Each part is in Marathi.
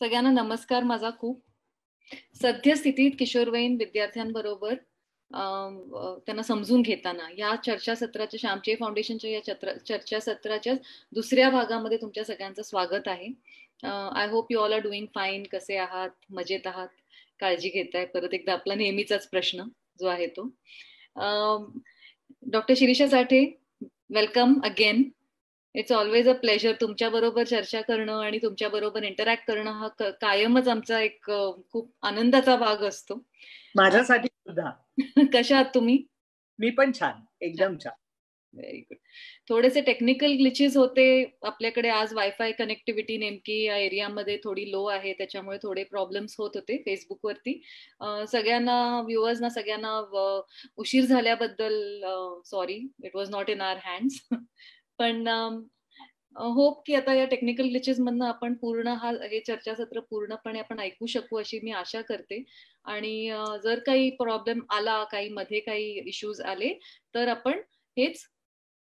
सगळ्यांना नमस्कार माझा खूप. सद्यस्थितीत किशोरवयीन विद्यार्थ्यांबरोबर त्यांना समजून घेताना या चर्चासत्राच्या श्यामची फाउंडेशनच्या या चर्चासत्राच्या दुसऱ्या भागामध्ये तुमच्या सगळ्यांचं स्वागत आहे. I hope you all are doing fine. कसे आहात? मजेत आहात? काळजी घेताय? परत एकदा आपला नेहमीचाच प्रश्न जो आहे तो. Doctor Shirisha Sathe, welcome again. It's always a pleasure तुमच्या बरोबर चर्चा करणं आणि तुमच्या बरोबर इंटरॅक्ट करणं हा कायमच आमचा एक खूप आनंदाचा भाग असतो. माझ्यासाठी सुद्धा. कशा आहात तुम्ही? मी पण छान, एकदम छान. Very good. थोडेसे टेक्निकल ग्लिचेस होते आपल्याकडे. आज वायफाय कनेक्टिव्हिटी नेमकी या एरियामध्ये थोडी लो आहे, त्याच्यामुळे थोडे प्रॉब्लेम्स होत होते फेसबुकवरती. सगळ्यांना व्ह्युअर्सना सगळ्यांना उशीर झाल्याबद्दल sorry. It was not in our hands. पण होप की आता या टेक्निकल ग्लिचेस मधनं आपण पूर्ण हे चर्चासत्र पूर्णपणे आपण ऐकू शकू अशी मी आशा करते. आणि जर काही प्रॉब्लेम आला, काही मध्ये काही इश्यूज आले तर आपण हेच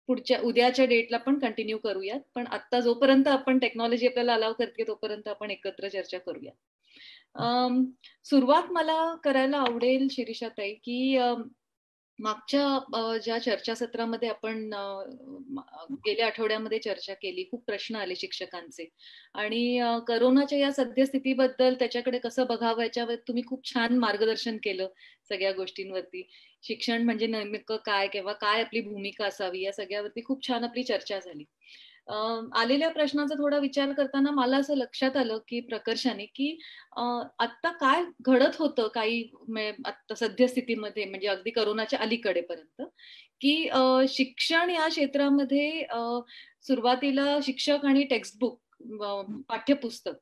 पुढच्या उद्याच्या डेटला पण कंटिन्यू करूयात. पण आता जोपर्यंत आपण टेक्नॉलॉजी आपल्याला अलाव करते तोपर्यंत आपण एकत्र चर्चा करूया. सुरुवात मला करायला आवडेल शिरीषाताई की मागच्या ज्या चर्चासत्रामध्ये आपण गेल्या आठवड्यामध्ये चर्चा केली, खूप प्रश्न आले शिक्षकांचे आणि करोनाच्या या सद्यस्थितीबद्दल त्याच्याकडे कसं बघावं याच्यावर तुम्ही खूप छान मार्गदर्शन केलं सगळ्या गोष्टींवरती. शिक्षण म्हणजे नेमकं काय किंवा काय आपली भूमिका असावी या सगळ्यावरती खूप छान आपली चर्चा झाली. आलेल्या प्रश्नाचा थोडा विचार करताना मला असं लक्षात आलं की प्रकर्षाने की आत्ता काय घडत होतं काही आता सद्यस्थितीमध्ये म्हणजे अगदी करोनाच्या अलीकडेपर्यंत की शिक्षण या क्षेत्रामध्ये सुरुवातीला शिक्षक आणि टेक्स्टबुक पाठ्यपुस्तक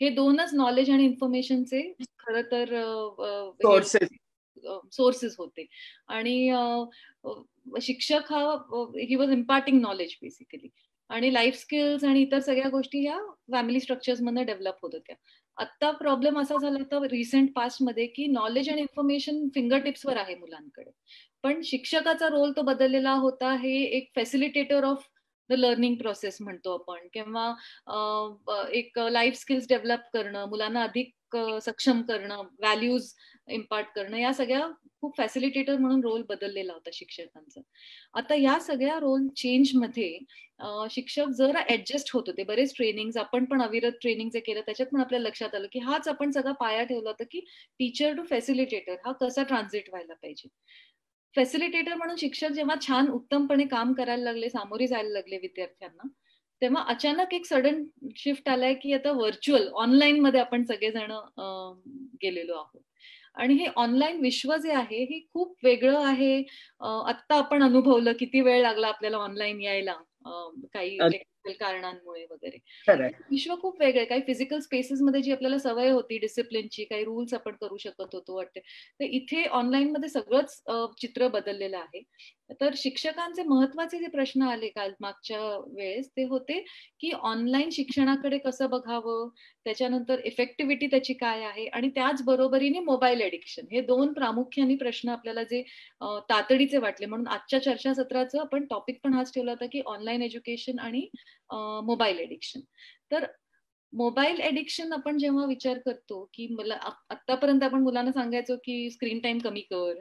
हे दोनच नॉलेज आणि इन्फॉर्मेशनचे खरं तर सोर्सेस होते. आणि शिक्षक हा he was imparting knowledge basically. आणि लाईफ स्किल्स आणि इतर सगळ्या गोष्टी ह्या फॅमिली स्ट्रक्चर्स मधनं डेव्हलप होत होत्या. आता प्रॉब्लेम असा झाला होता रिसेंट पास्ट मध्ये की नॉलेज आणि इन्फॉर्मेशन फिंगर टिप्सवर आहे मुलांकडे, पण शिक्षकाचा रोल तो बदललेला होता. हे एक facilitator of the learning process म्हणतो आपण, किंवा एक लाईफ स्किल्स डेव्हलप करणं, मुलांना अधिक सक्षम करणं, व्हॅल्यूज इम्पार्ट करणं, या सगळ्या खूप फॅसिलिटेटर म्हणून रोल बदललेला होता शिक्षकांचा. आता या सगळ्या रोल चेंज मध्ये शिक्षक जरा ऍडजस्ट होत होते. बरेच ट्रेनिंग आपण पण अविरत ट्रेनिंग जे केलं त्याच्यात पण आपल्याला लक्षात आलं की हाच आपण सगळा पाया ठेवला होता की टीचर टू फॅसिलिटेटर हा कसा ट्रान्झिट व्हायला पाहिजे. फॅसिलिटेटर म्हणून शिक्षक जेव्हा छान उत्तमपणे काम करायला लागले, सामोरे जायला लागले विद्यार्थ्यांना, तेव्हा अचानक एक सडन शिफ्ट आलाय की आता व्हर्च्युअल ऑनलाईन मध्ये आपण सगळेजण गेलेलो आहोत. आणि हे ऑनलाईन विश्व जे आहे हे खूप वेगळं आहे. आत्ता आपण अनुभवलं किती वेळ लागला आपल्याला ऑनलाईन यायला काही टेक्निकल कारणांमुळे वगैरे. विश्व खूप वेगळं आहे. काही फिजिकल स्पेसेस मध्ये जी आपल्याला सवय होती डिसिप्लिनची, काही रूल्स आपण करू शकत होतो वाटते, तर इथे ऑनलाईन मध्ये सगळंच चित्र बदललेलं आहे. तर शिक्षकांचे महत्वाचे जे प्रश्न आले काल मागच्या वेळेस ते होते की ऑनलाईन शिक्षणाकडे कसं बघावं, त्याच्यानंतर इफेक्टिव्हिटी त्याची काय आहे, आणि त्याच बरोबरीने मोबाईल एडिक्शन. हे दोन प्रामुख्याने प्रश्न आपल्याला जे तातडीचे वाटले, म्हणून आजच्या चर्चासत्राचं आपण टॉपिक पण हाच ठेवला होता की ऑनलाईन एज्युकेशन आणि मोबाईल एडिक्शन. तर मोबाईल एडिक्शन आपण जेव्हा विचार करतो की आतापर्यंत आपण मुलांना सांगायचो की स्क्रीन टाइम कमी कर,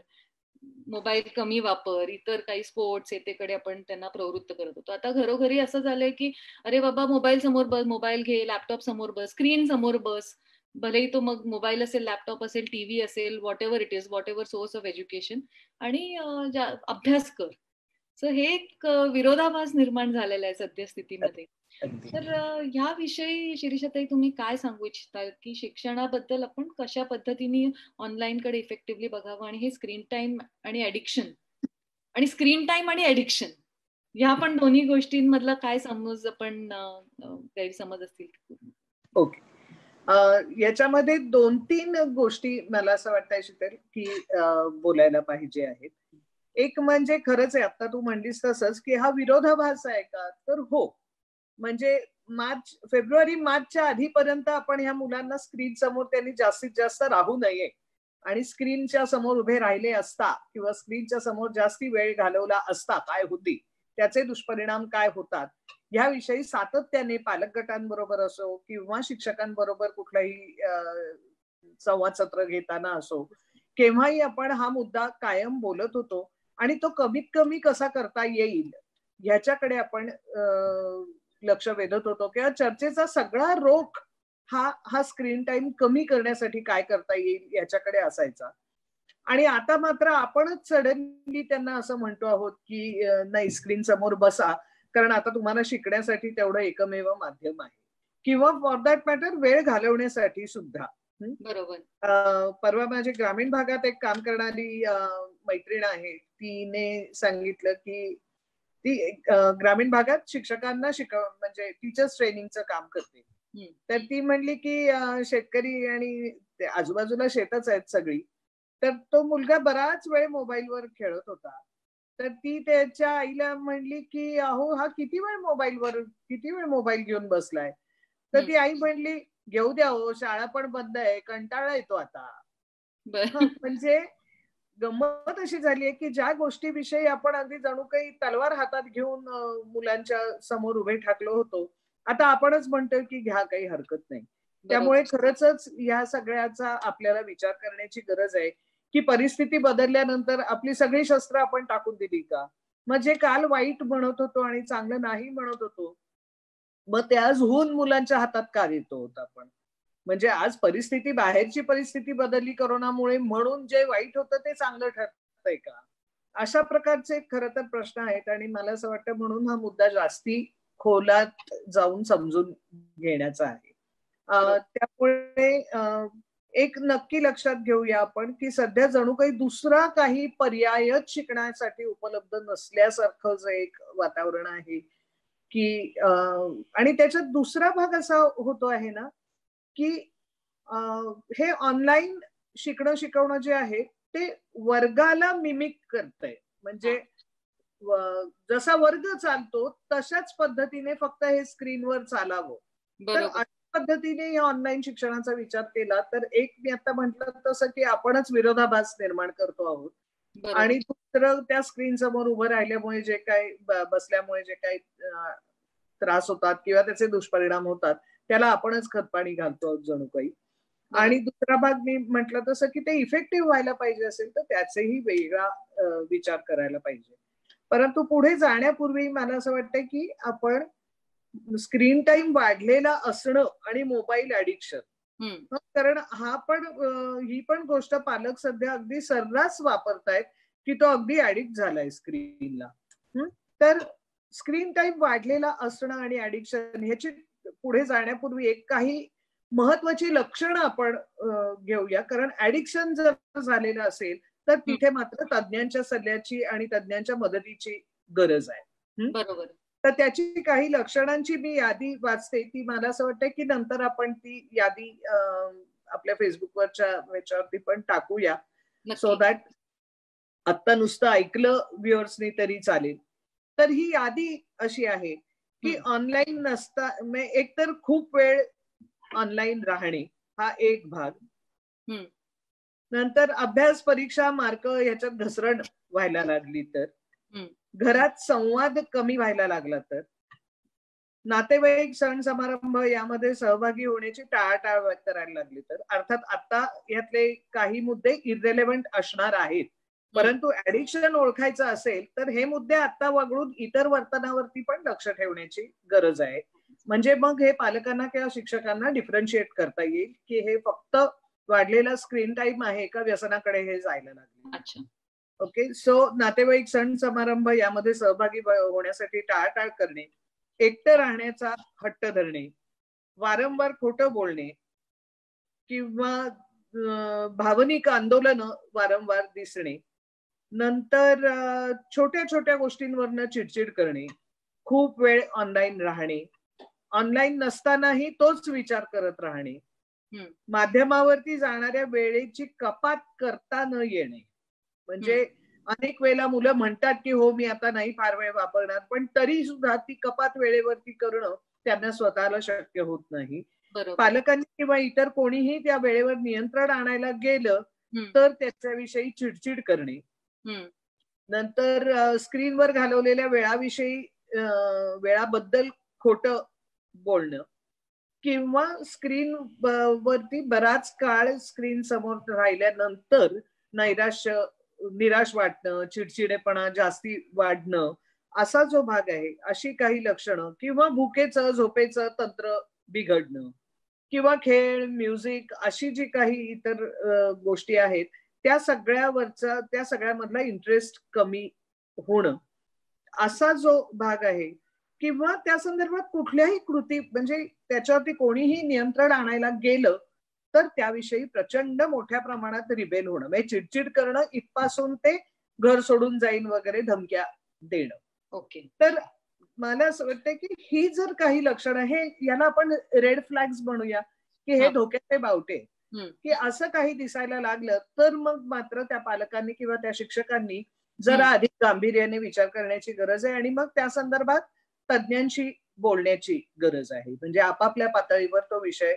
मोबाईल कमी वापर, इतर काही स्पोर्ट्स येतेकडे आपण त्यांना प्रवृत्त करत होतो. आता घरोघरी असं झालंय की अरे बाबा मोबाईल समोर बस, मोबाईल घे, लॅपटॉप समोर बस, स्क्रीन समोर बस, भलेही तो मग मोबाईल असेल, लॅपटॉप असेल, टीव्ही असेल, what ever it is, what ever source of education, आणि अभ्यास कर. सो हे एक विरोधाभास निर्माण झालेला आहे सद्यस्थितीमध्ये. तर ह्याविषयी शिरीषाताई तुम्ही काय सांगू इच्छिता की शिक्षणाबद्दल आपण कशा पद्धतीने ऑनलाईन कडे इफेक्टिव्हली बघावं, आणि हे स्क्रीन टाइम आणि ऍडिक्शन, आणि स्क्रीन टाइम आणि ऍडिक्शन ह्या पण दोन्ही गोष्टींमधला काय समज आपण गैरसमज असतील? ओके. याच्यामध्ये 2-3 गोष्टी मला असं वाटतंय शीतल की बोलायला पाहिजे आहेत. एक म्हणजे खरंच आहे, आता तू म्हणलीस तसंच की हा विरोधाभास आहे का, तर हो. म्हणजे फेब्रुवारी मार्चच्या आधीपर्यंत आपण ह्या मुलांना स्क्रीन समोर त्यांनी जास्तीत जास्त राहू नये, आणि स्क्रीनच्या समोर उभे राहिले असता किंवा स्क्रीनच्या समोर जास्ती वेळ घालवला असता काय होती, त्याचे दुष्परिणाम काय होतात ह्याविषयी सातत्याने पालक गटांबरोबर असो किंवा शिक्षकांबरोबर कुठलाही संवाद सत्र घेताना असो, केव्हाही आपण हा मुद्दा कायम बोलत होतो आणि तो कमीत कमी कसा करता येईल ह्याच्याकडे आपण लक्ष वेधत होतो किंवा चर्चेचा सगळा रोख हा स्क्रीन टाइम कमी करण्यासाठी काय करता येईल याच्याकडे असायचा. आणि आता मात्र आपणच सडनली त्यांना असं म्हणतो आहोत की नाही, स्क्रीन समोर बसा, कारण आता तुम्हाला शिकण्यासाठी तेवढं एकमेव माध्यम आहे, किंवा फॉर दॅट मॅटर वेळ घालवण्यासाठी सुद्धा. बरोबर. परवा माझ्या ग्रामीण भागात एक काम करणारी मैत्रीण आहे, तिने सांगितलं की ती ग्रामीण भागात शिक्षकांना म्हणजे टीचर्स ट्रेनिंगचं काम करते. तर ती म्हणली की शेतकरी आणि आजूबाजूला शेतच आहेत सगळी, तर तो मुलगा बराच वेळ मोबाईलवर खेळत होता. तर ती त्याच्या आईला म्हणली की अहो हा किती वेळ मोबाईल घेऊन बसलाय. तर ती आई म्हणली घेऊ द्या हो, शाळा पण बंद आहे, कंटाळा येतो आता. म्हणजे गंमत अशी झाली आहे की ज्या गोष्टीविषयी आपण अगदी जणू काही तलवार हातात घेऊन मुलांच्या समोर उभे ठाकलो होतो, आता आपणच म्हणतोय की घ्या, काही हरकत नाही. त्यामुळे खरंच या सगळ्याचा आपल्याला विचार करण्याची गरज आहे की परिस्थिती बदलल्यानंतर आपली सगळी शस्त्र आपण टाकून दिली का? मग जे काल वाईट म्हणत होतो आणि चांगलं नाही म्हणत होतो, मग ते आज होऊन मुलांच्या हातात का देतो होता आपण? म्हणजे आज परिस्थिती, बाहेरची परिस्थिती बदलली करोनामुळे, म्हणून जे वाईट होतं ते चांगलं ठरतंय का? अशा प्रकारचे खरं तर प्रश्न आहेत. आणि मला असं वाटतं म्हणून हा मुद्दा जास्ती खोलात जाऊन समजून घेण्याचा आहे. त्यामुळे एक नक्की लक्षात घेऊया आपण की सध्या जणू काही दुसरा काही पर्यायच शिकण्यासाठी उपलब्ध नसल्यासारखं जे एक वातावरण आहे की आणि त्याच्यात दुसरा भाग असा होतो आहे ना की हे ऑनलाईन शिकवणं जे आहे ते वर्गाला मिमिक करतंय. म्हणजे जसा वर्ग चालतो तशाच पद्धतीने फक्त हे स्क्रीनवर चालावं. तर अशा पद्धतीने या ऑनलाईन शिक्षणाचा विचार केला तर एक मी आता म्हटलं तसं की आपणच विरोधाभास निर्माण करतो आहोत. आणि दुसरं त्या स्क्रीन समोर उभं राहिल्यामुळे जे काही बसल्यामुळे जे काही त्रास होतात किंवा त्याचे दुष्परिणाम होतात त्याला आपणच खतपाणी घालतो जणू काही. आणि दुसरा भाग मी म्हटलं तसं की ते इफेक्टिव्ह व्हायला पाहिजे असेल तर त्याचाही वेगळा विचार करायला पाहिजे. परंतु पुढे जाण्यापूर्वी मला असं वाटतं की आपण स्क्रीन टाइम वाढलेला असणं आणि मोबाईल ऍडिक्शन, कारण ही पण गोष्ट पालक सध्या अगदी सर्रास वापरतायत की तो अगदी ऍडिक्ट झालाय स्क्रीनला. तर स्क्रीन टाइम वाढलेला असणं आणि ऍडिक्शन ह्याची पुढे जाण्यापूर्वी एक काही महत्वाची लक्षणं आपण घेऊया. कारण ऍडिक्शन जर झालेलं असेल तर तिथे मात्र तज्ञांच्या सल्ल्याची आणि तज्ञांच्या मदतीची गरज आहे. बरोबर. तर त्याची काही लक्षणांची मी यादी वाचते, ती मला असं वाटतं की नंतर आपण ती यादी आपल्या फेसबुकवरच्या ह्याच्यावरती पण टाकूया, सो दॅट आत्ता नुसतं ऐकलं व्ह्युअर्सनी तरी चालेल. तर ही यादी अशी आहे की ऑनलाईन नसता एकतर खूप वेळ ऑनलाईन राहणे हा एक भाग, नंतर अभ्यास, परीक्षा, मार्क ह्याच्यात घसरण व्हायला लागली तर, घरात संवाद कमी व्हायला लागला तर, नातेवाईक, सण समारंभ यामध्ये सहभागी होण्याची टाळाटाळ करायला लागली तर, अर्थात आता यातले काही मुद्दे इररिलेव्हंट असणार आहेत, परंतु ऍडिक्शन ओळखायचं असेल तर हे मुद्दे आता वगळून इतर वर्तनावरती पण लक्ष ठेवण्याची गरज आहे. म्हणजे मग हे पालकांना किंवा शिक्षकांना डिफरन्शिएट करता येईल की हे फक्त वाढलेला स्क्रीन टाइम आहे का व्यसनाकडे हे जायला लागले. ओके, सो नातेवाईक, सण समारंभ यामध्ये सहभागी होण्यासाठी टाळाटाळ करणे, एकटं राहण्याचा हट्ट धरणे, वारंवार खोटं बोलणे किंवा भावनिक आंदोलनं वारंवार दिसणे, नंतर छोट्या छोट्या गोष्टींवरनं चिडचिड करणे, खूप वेळ ऑनलाईन राहणे, ऑनलाईन नसतानाही तोच विचार करत राहणे, माध्यमावरती जाणाऱ्या वेळेची कपात करता न येणे. म्हणजे अनेक वेळेला मुलं म्हणतात की हो मी आता नाही फार वेळ वापरणार, पण तरी सुद्धा ती कपात वेळेवरती करणं त्यांना स्वतःला शक्य होत नाही. पालकांनी किंवा इतर कोणीही त्या वेळेवर नियंत्रण आणायला गेलं तर त्याच्याविषयी चिडचिड करणे, नंतर स्क्रीनवर घालवलेल्या वेळाबद्दल खोटं बोलणं किंवा स्क्रीन वरती बराच काळ स्क्रीन समोर राहिल्यानंतर निराश वाटणं, चिडचिडेपणा जास्ती वाढणं, असा जो भाग आहे, अशी काही लक्षणं किंवा भुकेचं झोपेचं तंत्र बिघडणं किंवा खेळ, म्युझिक अशी जी काही इतर गोष्टी आहेत त्या सगळ्यामधला इंटरेस्ट कमी होणं, असा जो भाग आहे किंवा त्या संदर्भात कुठल्याही कृती म्हणजे त्याच्यावरती कोणीही नियंत्रण आणायला गेलं तर त्याविषयी प्रचंड मोठ्या प्रमाणात रिबेल होणं, म्हणजे चिडचिड करणं इथपासून ते घर सोडून जाईन वगैरे धमक्या देणं. ओके. तर मला असं वाटतं की ही जर काही लक्षणं, हे याला आपण रेड फ्लॅग्स म्हणूया की हे धोक्याचे बावटे, की असं काही दिसायला लागलं तर मग मात्र त्या पालकांनी किंवा त्या शिक्षकांनी जरा अधिक गांभीर्याने विचार करण्याची गरज आहे आणि मग त्या संदर्भात तज्ञांशी बोलण्याची गरज आहे. म्हणजे आपापल्या पातळीवर तो विषय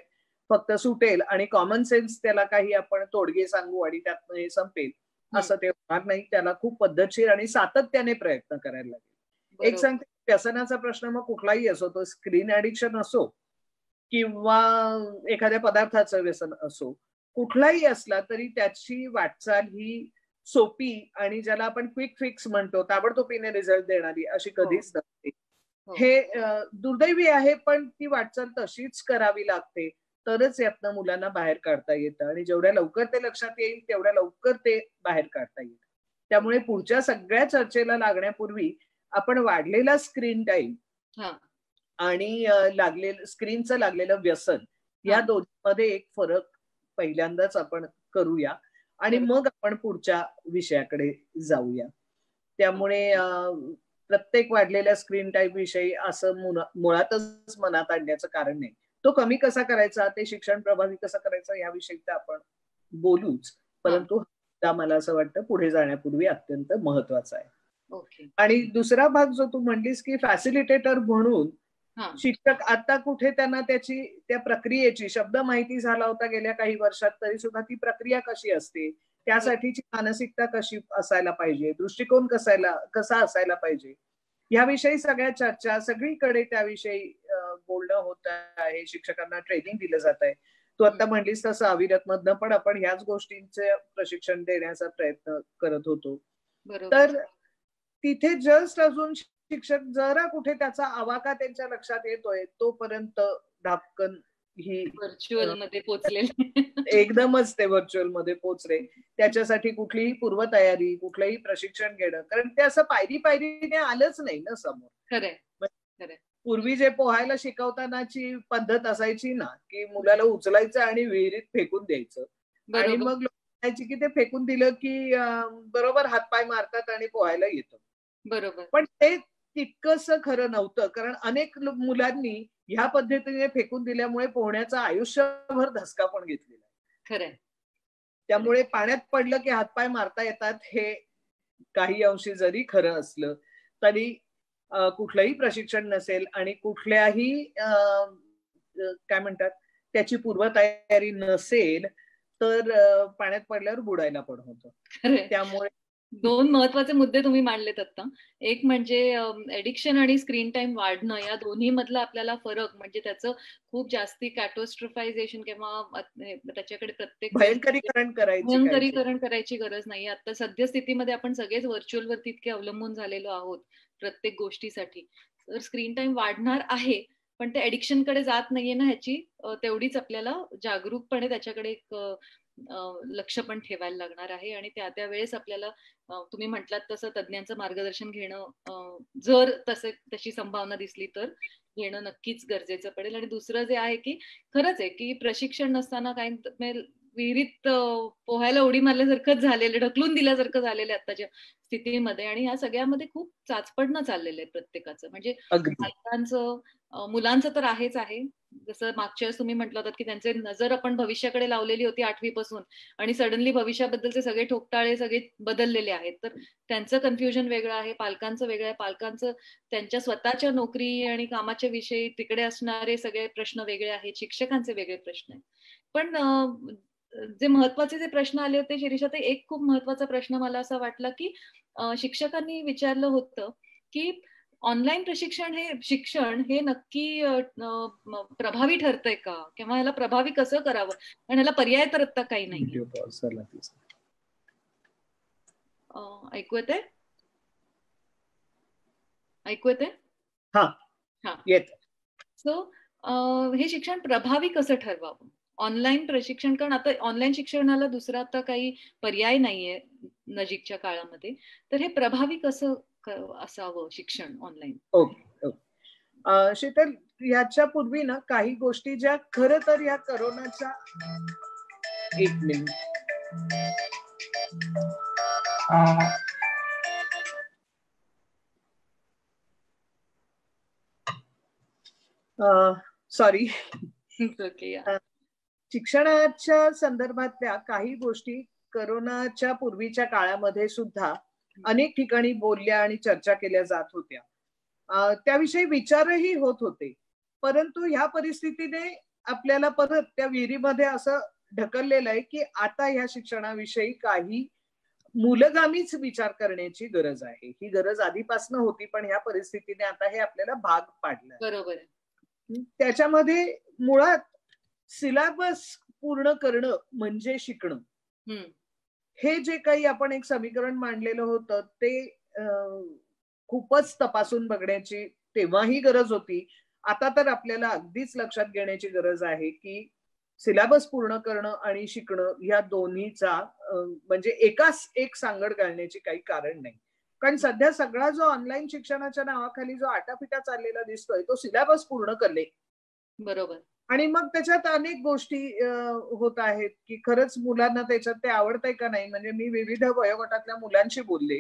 फक्त सुटेल आणि कॉमन सेन्स त्याला काही आपण तोडगे सांगू आणि त्यातनं हे संपेल असं ते होणार नाही. त्याला खूप पद्धतशीर आणि सातत्याने प्रयत्न करायला लागेल. एक सांगते, व्यसनाचा प्रश्न मग कुठलाही असो, तो स्क्रीन ऍडिक्शन असो किंवा एखाद्या पदार्थाचं व्यसन असो, कुठलाही असला तरी त्याची वाटचाल ही सोपी आणि ज्याला आपण क्विक फिक्स म्हणतो, ताबडतोबीने रिझल्ट देणारी अशी कधीच नसते. हे दुर्दैवी आहे, पण ती वाटचाल तशीच करावी लागते, तरच यातनं मुलांना बाहेर काढता येतं आणि जेवढ्या लवकर ते लक्षात येईल तेवढ्या लवकर ते बाहेर काढता येईल. त्यामुळे पुढच्या सगळ्या चर्चेला लागण्यापूर्वी आपण वाढलेला स्क्रीन टाइम आणि स्क्रीनचं लागलेलं व्यसन या दोन्हीमध्ये एक फरक पहिल्यांदाच आपण करूया आणि मग आपण पुढच्या विषयाकडे जाऊया. त्यामुळे प्रत्येक वाढलेल्या स्क्रीन टाइम विषयी असं मुळातच मनात आणण्याचं कारण नाही. तो कमी कसा करायचा, ते शिक्षण प्रभावी कसं करायचं याविषयी तर आपण बोलूच, परंतु मला असं वाटतं पुढे जाण्यापूर्वी अत्यंत महत्वाचा आहे. आणि दुसरा भाग जो तू म्हणलीस की फॅसिलिटेटर म्हणून शिक्षक, आता कुठे त्यांना त्या प्रक्रियेची शब्द माहिती झाला होता गेल्या काही वर्षात, तरी सुद्धा ती प्रक्रिया कशी असते, त्यासाठीची मानसिकता कशी असायला पाहिजे, दृष्टिकोन कसा असायला पाहिजे, याविषयी सगळ्या चर्चा सगळीकडे त्याविषयी बोलणं होत आहे. शिक्षकांना ट्रेनिंग दिलं जात आहे. तू आता म्हणलीस तसं अविरत मधनं पण आपण ह्याच गोष्टींचे प्रशिक्षण देण्याचा प्रयत्न करत होतो. तर तिथे जस्ट अजून शिक्षक जरा कुठे त्याचा आवाका त्यांच्या लक्षात येतोय तोपर्यंत धापकन ही व्हर्च्युअल मध्ये पोहोचलेले, एकदमच ते व्हर्च्युअल मध्ये पोहोचले. त्याच्यासाठी कुठलीही पूर्वतयारी, कुठलंही प्रशिक्षण घेणं, कारण ते असं पायरीने आलंच नाही ना समोर. खरंय. पूर्वी जे पोहायला शिकवतानाची पद्धत असायची ना, की मुलाला उचलायचं आणि विहिरीत फेकून द्यायचं आणि मग लोकांची की ते फेकून दिलं की बरोबर हातपाय मारतात आणि पोहायला येतं. बरोबर. पण ते तितकंस खरं नव्हतं, कारण अनेक मुलांनी ह्या पद्धतीने फेकून दिल्यामुळे पोहण्याचा आयुष्यभर धसका पण घेतलेला आहे. खरंय. त्यामुळे पाण्यात पडलं की हातपाय मारता येतात हे काही अंशी जरी खरं असलं तरी कुठलंही प्रशिक्षण नसेल आणि कुठल्याही काय म्हणतात त्याची पूर्वतयारी नसेल तर पाण्यात पडल्यावर बुडायला पण होतं. त्यामुळे दोन महत्वाचे मुद्दे तुम्ही मांडलेत आता. एक म्हणजे एडिक्शन आणि स्क्रीन टाइम वाढणं, या दोन्ही मधला आपल्याला फरक, म्हणजे त्याचं खूप जास्ती कॅटोस्ट्रफायझेशन किंवा त्याच्याकडे प्रत्येक भयंकरीकरण करायची गरज नाही. आता सद्यस्थितीमध्ये आपण सगळेच व्हर्च्युअलवरती इतके अवलंबून झालेलो आहोत प्रत्येक गोष्टीसाठी. तर स्क्रीन टाइम वाढणार आहे, पण ते एडिक्शनकडे जात नाहीये ना, ह्याची तेवढीच आपल्याला जागरूकपणे त्याच्याकडे एक लक्ष पण ठेवायला लागणार आहे. आणि त्या वेळेस आपल्याला तुम्ही म्हटलात तसं तज्ञांचं मार्गदर्शन घेणं, जर तशी संभावना दिसली तर घेणं नक्कीच गरजेचं पडेल. आणि दुसरं जे आहे की खरंच आहे की प्रशिक्षण नसताना काही विहिरीत पोहायला उडी मारल्यासारखंच झालेलं, ढकलून दिल्यासारखं झालेलं आताच्या स्थितीमध्ये. आणि ह्या सगळ्यामध्ये खूप चाचपडणं चाललेलं आहे प्रत्येकाचं, म्हणजे बायकांचं, मुलांचं तर आहेच आहे. जसं मागच्या वेळेस तुम्ही म्हटलं होतं की त्यांचे नजर आपण भविष्याकडे लावलेली होती 8वी पासून, आणि सडनली भविष्याबद्दलचे सगळे ठोकताळे सगळे बदललेले आहेत. तर त्यांचं कन्फ्युजन वेगळं आहे, पालकांचं वेगळं आहे. पालकांचं त्यांच्या स्वतःच्या नोकरी आणि कामाच्या विषयी तिकडे असणारे सगळे प्रश्न वेगळे आहेत, शिक्षकांचे वेगळे प्रश्न आहेत. पण जे महत्वाचे जे प्रश्न आले होते शिरीषा, ते एक खूप महत्वाचा प्रश्न मला असा वाटला की शिक्षकांनी विचारलं होतं की ऑनलाईन शिक्षण हे नक्की प्रभावी ठरतंय का, किंवा याला प्रभावी कसं करावं, कारण ह्याला पर्याय तर आता काही नाही. ऐकू येते? सो हे शिक्षण प्रभावी कसं ठरवावं, ऑनलाईन प्रशिक्षण, कारण आता ऑनलाईन शिक्षणाला दुसरा आता काही पर्याय नाहीये नजीकच्या काळामध्ये, तर हे प्रभावी कसं असावं शिक्षण ऑनलाईन? ओके. शीतल, याच्या पूर्वी ना काही गोष्टी ज्या खरं तर या करोनाच्या, एक मिनिट, सॉरी, शिक्षणाच्या संदर्भातल्या काही गोष्टी करोनाच्या पूर्वीच्या काळामध्ये सुद्धा अनेक ठिकाणी बोलल्या आणि चर्चा केल्या जात होत्या. त्याविषयी विचारही होत होते, परंतु ह्या परिस्थितीने आपल्याला परत त्या विहिरीमध्ये असं ढकललेलं आहे की आता ह्या शिक्षणाविषयी काही मूलगामीच विचार करण्याची गरज आहे. ही गरज आधीपासून होती, पण ह्या परिस्थितीने आता हे आपल्याला भाग पाडलं. बरोबर. त्याच्यामध्ये मुळात सिलेबस पूर्ण करणं म्हणजे शिकणं, हे जे काही आपण एक समीकरण मांडलेलं होतं ते खूपच तपासून बघण्याची तेव्हाही गरज होती. आता तर आपल्याला अगदीच लक्षात घेण्याची गरज आहे की सिलेबस पूर्ण करणं आणि शिकणं या दोन्हीचा म्हणजे एकाच एक सांगड घालण्याची काही कारण नाही. कारण सध्या सगळा जो ऑनलाईन शिक्षणाच्या नावाखाली जो आटापिटा चाललेला दिसतोय तो सिलेबस पूर्ण करणे. बरोबर. आणि मग त्याच्यात अनेक गोष्टी होत आहेत की खरंच मुलांना त्याच्यात ते आवडतंय का नाही. म्हणजे मी विविध वयोगटातल्या मुलांशी बोलले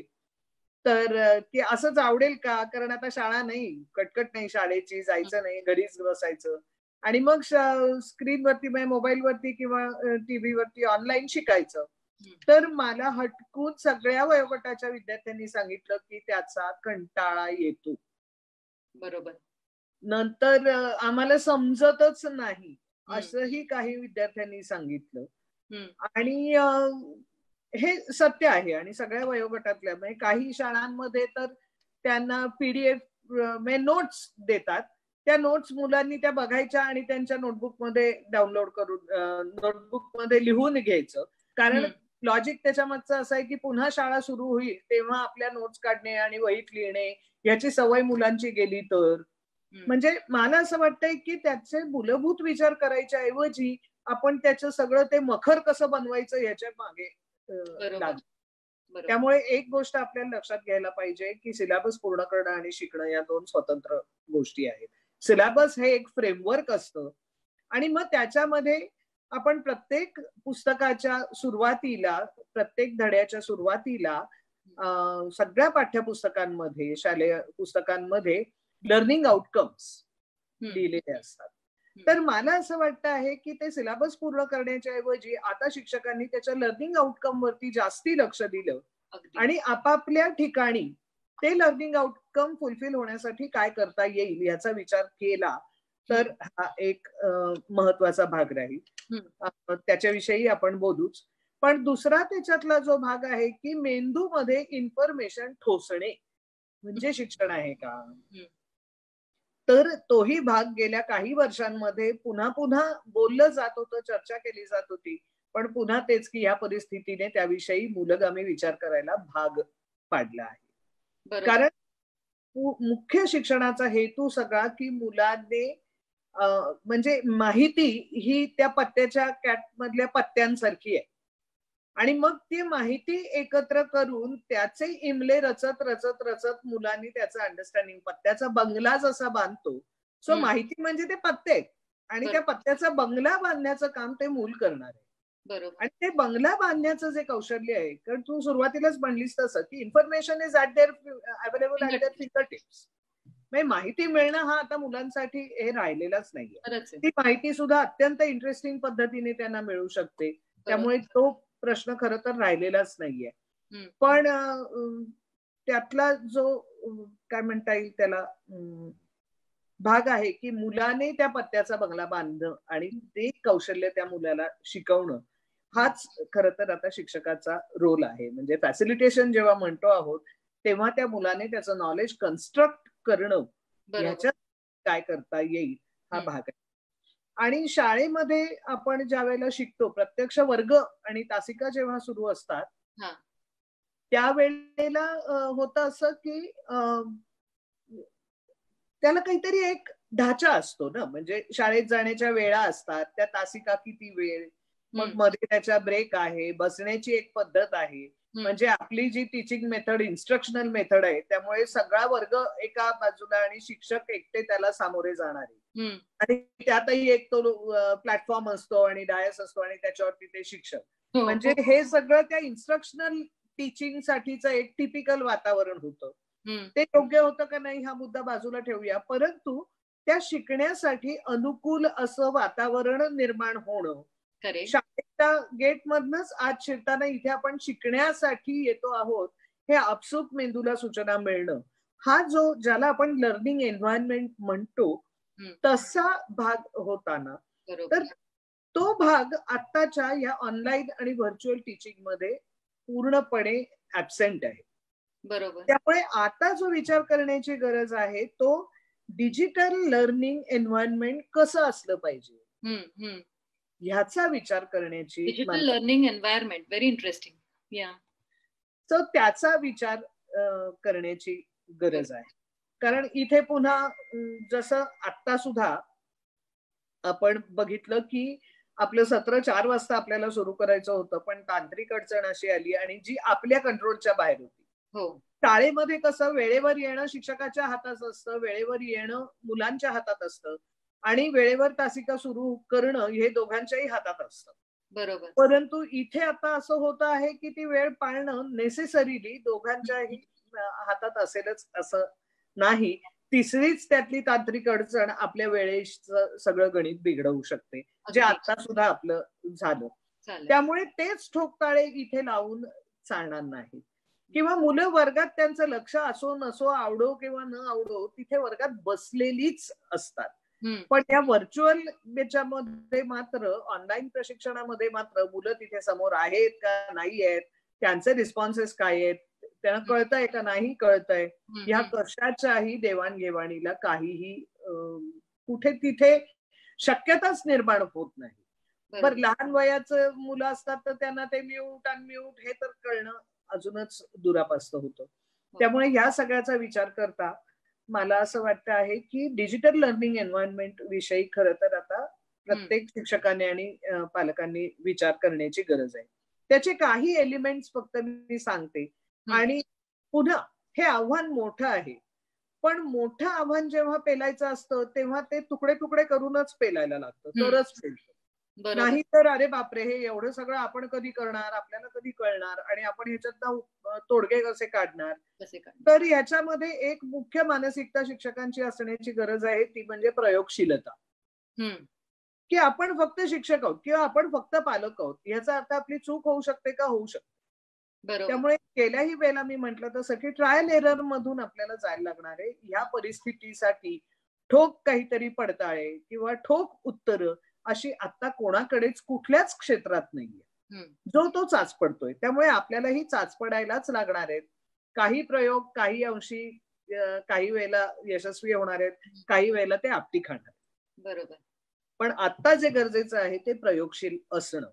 तर की असंच आवडेल का, कारण आता शाळा नाही, कटकट नाही शाळेची, जायचं नाही, घरीच बसायचं आणि मग स्क्रीनवरती मोबाईलवरती किंवा टीव्हीवरती ऑनलाईन शिकायचं. तर मला हटकून सगळ्या वयोगटाच्या विद्यार्थ्यांनी सांगितलं की त्याचा कंटाळा येतो. बरोबर. नंतर आम्हाला समजतच नाही असंही काही विद्यार्थ्यांनी सांगितलं. आणि हे सत्य आहे आणि सगळ्या वयोगटातल्या, म्हणजे काही शाळांमध्ये तर त्यांना PDF नोट्स देतात, त्या नोट्स मुलांनी त्या बघायच्या आणि त्यांच्या नोटबुकमध्ये डाउनलोड करून नोटबुकमध्ये लिहून घ्यायचं. कारण लॉजिक त्याच्यामागचं असं आहे की पुन्हा शाळा सुरू होईल तेव्हा आपल्या नोट्स काढणे आणि वहीत लिहिणे याची सवय मुलांची गेली तर. म्हणजे मला असं वाटतंय की त्याचे मूलभूत विचार करायच्या ऐवजी आपण त्याचं सगळं ते मखर कसं बनवायचं याच्या मागे लागतो. त्यामुळे एक गोष्ट आपल्याला लक्षात घ्यायला पाहिजे की सिलेबस पूर्ण करणं आणि शिकणं या दोन स्वतंत्र गोष्टी आहेत. सिलेबस हे एक फ्रेमवर्क असतं आणि मग त्याच्यामध्ये आपण प्रत्येक पुस्तकाच्या सुरुवातीला, प्रत्येक धड्याच्या सुरुवातीला सगळ्या पाठ्यपुस्तकांमध्ये, शालेय पुस्तकांमध्ये लर्निंग आउटकम्स लिहिलेले असतात. तर मला असं वाटतं आहे की ते सिलेबस पूर्ण करण्याच्या ऐवजी आता शिक्षकांनी त्याच्या लर्निंग आउटकम वरती जास्ती लक्ष दिलं आणि आपापल्या ठिकाणी ते लर्निंग आउटकम फुलफिल होण्यासाठी काय करता येईल याचा विचार केला तर हा एक महत्वाचा भाग राहील. त्याच्याविषयी आपण बोलूच. पण दुसरा त्याच्यातला जो भाग आहे की मेंदूमध्ये इन्फॉर्मेशन ठोसणे म्हणजे शिक्षण आहे का, तर तोही भाग गेल्या काही वर्षांमध्ये पुन्हा पुन्हा बोललं जात होतं, चर्चा केली जात होती. पण पुन्हा तेच की या परिस्थितीने त्याविषयी मूलगामी विचार करायला भाग पाडला आहे. कारण मुख्य शिक्षणाचा हेतू सगळा की मुलांनी म्हणजे माहिती ही त्या पत्त्याच्या कॅटमधल्या पत्त्यांसारखी आहे आणि मग ती माहिती एकत्र करून त्याचे इमले रचत रचत रचत मुलांनी त्याचं अंडरस्टँडिंग, पत्त्याचा बंगला जसा बांधतो, सो माहिती म्हणजे ते पत्ते आणि त्या पत्त्याचा बंगला बांधण्याचं काम ते मूल करणार आहे. आणि ते बंगला बांधण्याचं जे कौशल्य आहे, कारण तू सुरुवातीलाच म्हणलीस तसं की information is available at there finger tips. माहिती मिळणं हा आता मुलांसाठी हे राहिलेलाच नाहीये. ती माहिती सुद्धा अत्यंत इंटरेस्टिंग पद्धतीने त्यांना मिळू शकते. त्यामुळे तो प्रश्न खरं तर राहिलेलाच नाहीये. पण त्यातला जो काय म्हणता येईल त्याला भाग आहे की मुलाने त्या पत्त्याचा बंगला बांधणं आणि ते कौशल्य त्या मुलाला शिकवणं हाच खरं तर आता शिक्षकाचा रोल आहे. म्हणजे फॅसिलिटेशन जेव्हा म्हणतो आहोत तेव्हा त्या मुलाने त्याचं नॉलेज कन्स्ट्रक्ट करणं, बरोबर. ह्याच्यात काय करता येईल हा हम्म. भाग आहे. आणि शाळेमध्ये आपण ज्या वेळेला शिकतो, प्रत्यक्ष वर्ग आणि तासिका जेव्हा सुरू असतात हा त्यावेळेला होतं असं की त्याला काहीतरी एक ढाचा असतो ना, म्हणजे शाळेत जाण्याच्या वेळा असतात, त्या तासिका किती वेळ, मग मध्ये त्याच्या ब्रेक आहे, बसण्याची एक पद्धत आहे. म्हणजे आपली जी टीचिंग मेथड इन्स्ट्रक्शनल मेथड आहे, त्यामुळे सगळा वर्ग एका बाजूला आणि शिक्षक एकटे त्याला सामोरे जाणारे, आणि त्यातही एक तो प्लॅटफॉर्म असतो आणि डायस असतो आणि त्याच्यावरती ते शिक्षक. म्हणजे हे सगळं त्या इन्स्ट्रक्शनल टीचिंग साठीचं एक टिपिकल वातावरण होतं. ते योग्य होतं का नाही हा मुद्दा बाजूला ठेवूया, परंतु त्या शिकण्यासाठी अनुकूल असं वातावरण निर्माण होणं, शाळेच्या गेटमधनच आज शिरताना इथे आपण शिकण्यासाठी येतो आहोत हे आपसूक मेंदूला सूचना मिळणं, हा जो ज्याला आपण लर्निंग एन्व्हायरमेंट म्हणतो तसा भाग होताना, तर तो भाग आत्ताच्या या ऑनलाईन आणि व्हर्च्युअल टीचिंग मध्ये पूर्णपणे ऍबसेंट आहे. बरोबर. त्यामुळे आता जो विचार करण्याची गरज आहे तो डिजिटल लर्निंग एन्व्हायरमेंट कसं असलं पाहिजे ह्याचा विचार करण्याची, digital learning environment, very interesting. या सो त्याचा विचार करण्याची गरज आहे. कारण इथे पुन्हा जसं आत्ता सुद्धा आपण बघितलं की आपलं सत्र 4 वाजता आपल्याला सुरू करायचं होतं, पण तांत्रिक अडचण अशी आली आणि जी आपल्या कंट्रोलच्या बाहेर होती. शाळेमध्ये कसं वेळेवर येणं शिक्षकाच्या हातात असतं, वेळेवर येणं मुलांच्या हातात असतं आणि वेळेवर तासिका सुरू करणं हे दोघांच्याही हातात असतं. बरोबर. परंतु इथे आता असं होतं आहे की ती वेळ पाळणं नेसेसरीली दोघांच्याही हातात असेलच असं नाही. तिसरीच त्यातली तांत्रिक अडचण आपल्या वेळेचं सगळं गणित बिघडवू शकते, जे आता सुद्धा आपलं झालं. त्यामुळे तेच ठोकताळे इथे लावून चालणार नाही. किंवा मुलं वर्गात त्यांचं लक्ष असो नसो, आवडो किंवा न आवडो, तिथे वर्गात बसलेलीच असतात. पण या व्हर्च्युअल याच्यामध्ये मात्र, ऑनलाईन प्रशिक्षणामध्ये मात्र मुलं तिथे समोर आहेत का नाही आहेत, त्यांचे रिस्पॉन्सेस काय आहेत, त्यांना कळतंय का नाही कळतंय, ह्या कशाच्याही देवाणघेवाणीला काहीही कुठे तिथे शक्यताच निर्माण होत नाही. बरं, लहान वयाचं मुलं असतात तर त्यांना ते म्यूट अनम्यूट हे तर कळणं अजूनच दुरापास्त होतं. त्यामुळे ह्या सगळ्याचा विचार करता मला असं वाटतं आहे की डिजिटल लर्निंग एन्व्हायरमेंट विषयी खरं तर आता प्रत्येक शिक्षकाने आणि पालकांनी विचार करण्याची गरज आहे. त्याचे काही एलिमेंट्स फक्त मी सांगते. आणि पुन्हा हे आव्हान मोठं आहे, पण मोठं आव्हान जेव्हा पेलायचं असतं तेव्हा ते तुकडे तुकडे करूनच पेलायला लागतं, तरच पेलतं. नाही तर अरे बापरे, हे एवढं सगळं आपण कधी करणार, आपल्याला कधी कळणार आणि आपण ह्याच्यात तोडगे कसे काढणार. तर ह्याच्यामध्ये एक मुख्य मानसिकता शिक्षकांची असण्याची गरज आहे, ती म्हणजे प्रयोगशीलता. की आपण फक्त शिक्षक आहोत किंवा आपण फक्त पालक आहोत, याचा अर्थ आपली चूक होऊ शकते का, होऊ शकते. त्यामुळे गेल्याही वेळेला मी म्हटलं तसं की ट्रायल एरर मधून आपल्याला जायला लागणार आहे. ह्या परिस्थितीसाठी ठोक काहीतरी पडताळे किंवा ठोक उत्तरं अशी आता कोणाकडेच कुठल्याच क्षेत्रात नाहीये, जो तो चाच पडतोय. त्यामुळे आपल्यालाही चाच पडायलाच लागणार आहेत. काही प्रयोग काही अंशी काही वेळेला यशस्वी होणार आहेत, काही वेळेला ते आपटी खाणार. बरोबर. पण आता जे गरजेचं आहे ते प्रयोगशील असणं,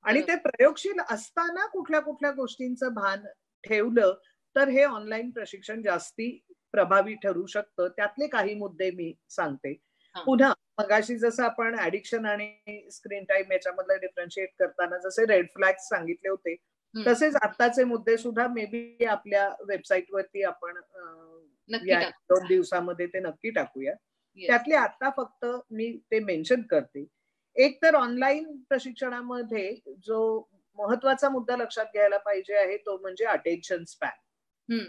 आणि ते प्रयोगशील असताना कुठल्या कुठल्या गोष्टींचं भान ठेवलं तर हे ऑनलाईन प्रशिक्षण जास्ती प्रभावी ठरू शकतं. त्यातले काही मुद्दे मी सांगते. पुन्हा मगाशी जसं आपण ऍडिक्शन आणि स्क्रीन टाइम याच्यामधलं डिफरन्शिएट करताना जसे रेड फ्लॅग्स सांगितले होते, तसेच आत्ताचे मुद्दे सुद्धा मे बी आपल्या वेबसाईटवरती आपण 2 दिवसामध्ये ते नक्की टाकूया. त्यातले आता फक्त मी ते मेन्शन करते. एक तर ऑनलाईन प्रशिक्षणामध्ये जो महत्वाचा मुद्दा लक्षात घ्यायला पाहिजे आहे तो म्हणजे अटेन्शन स्पॅन.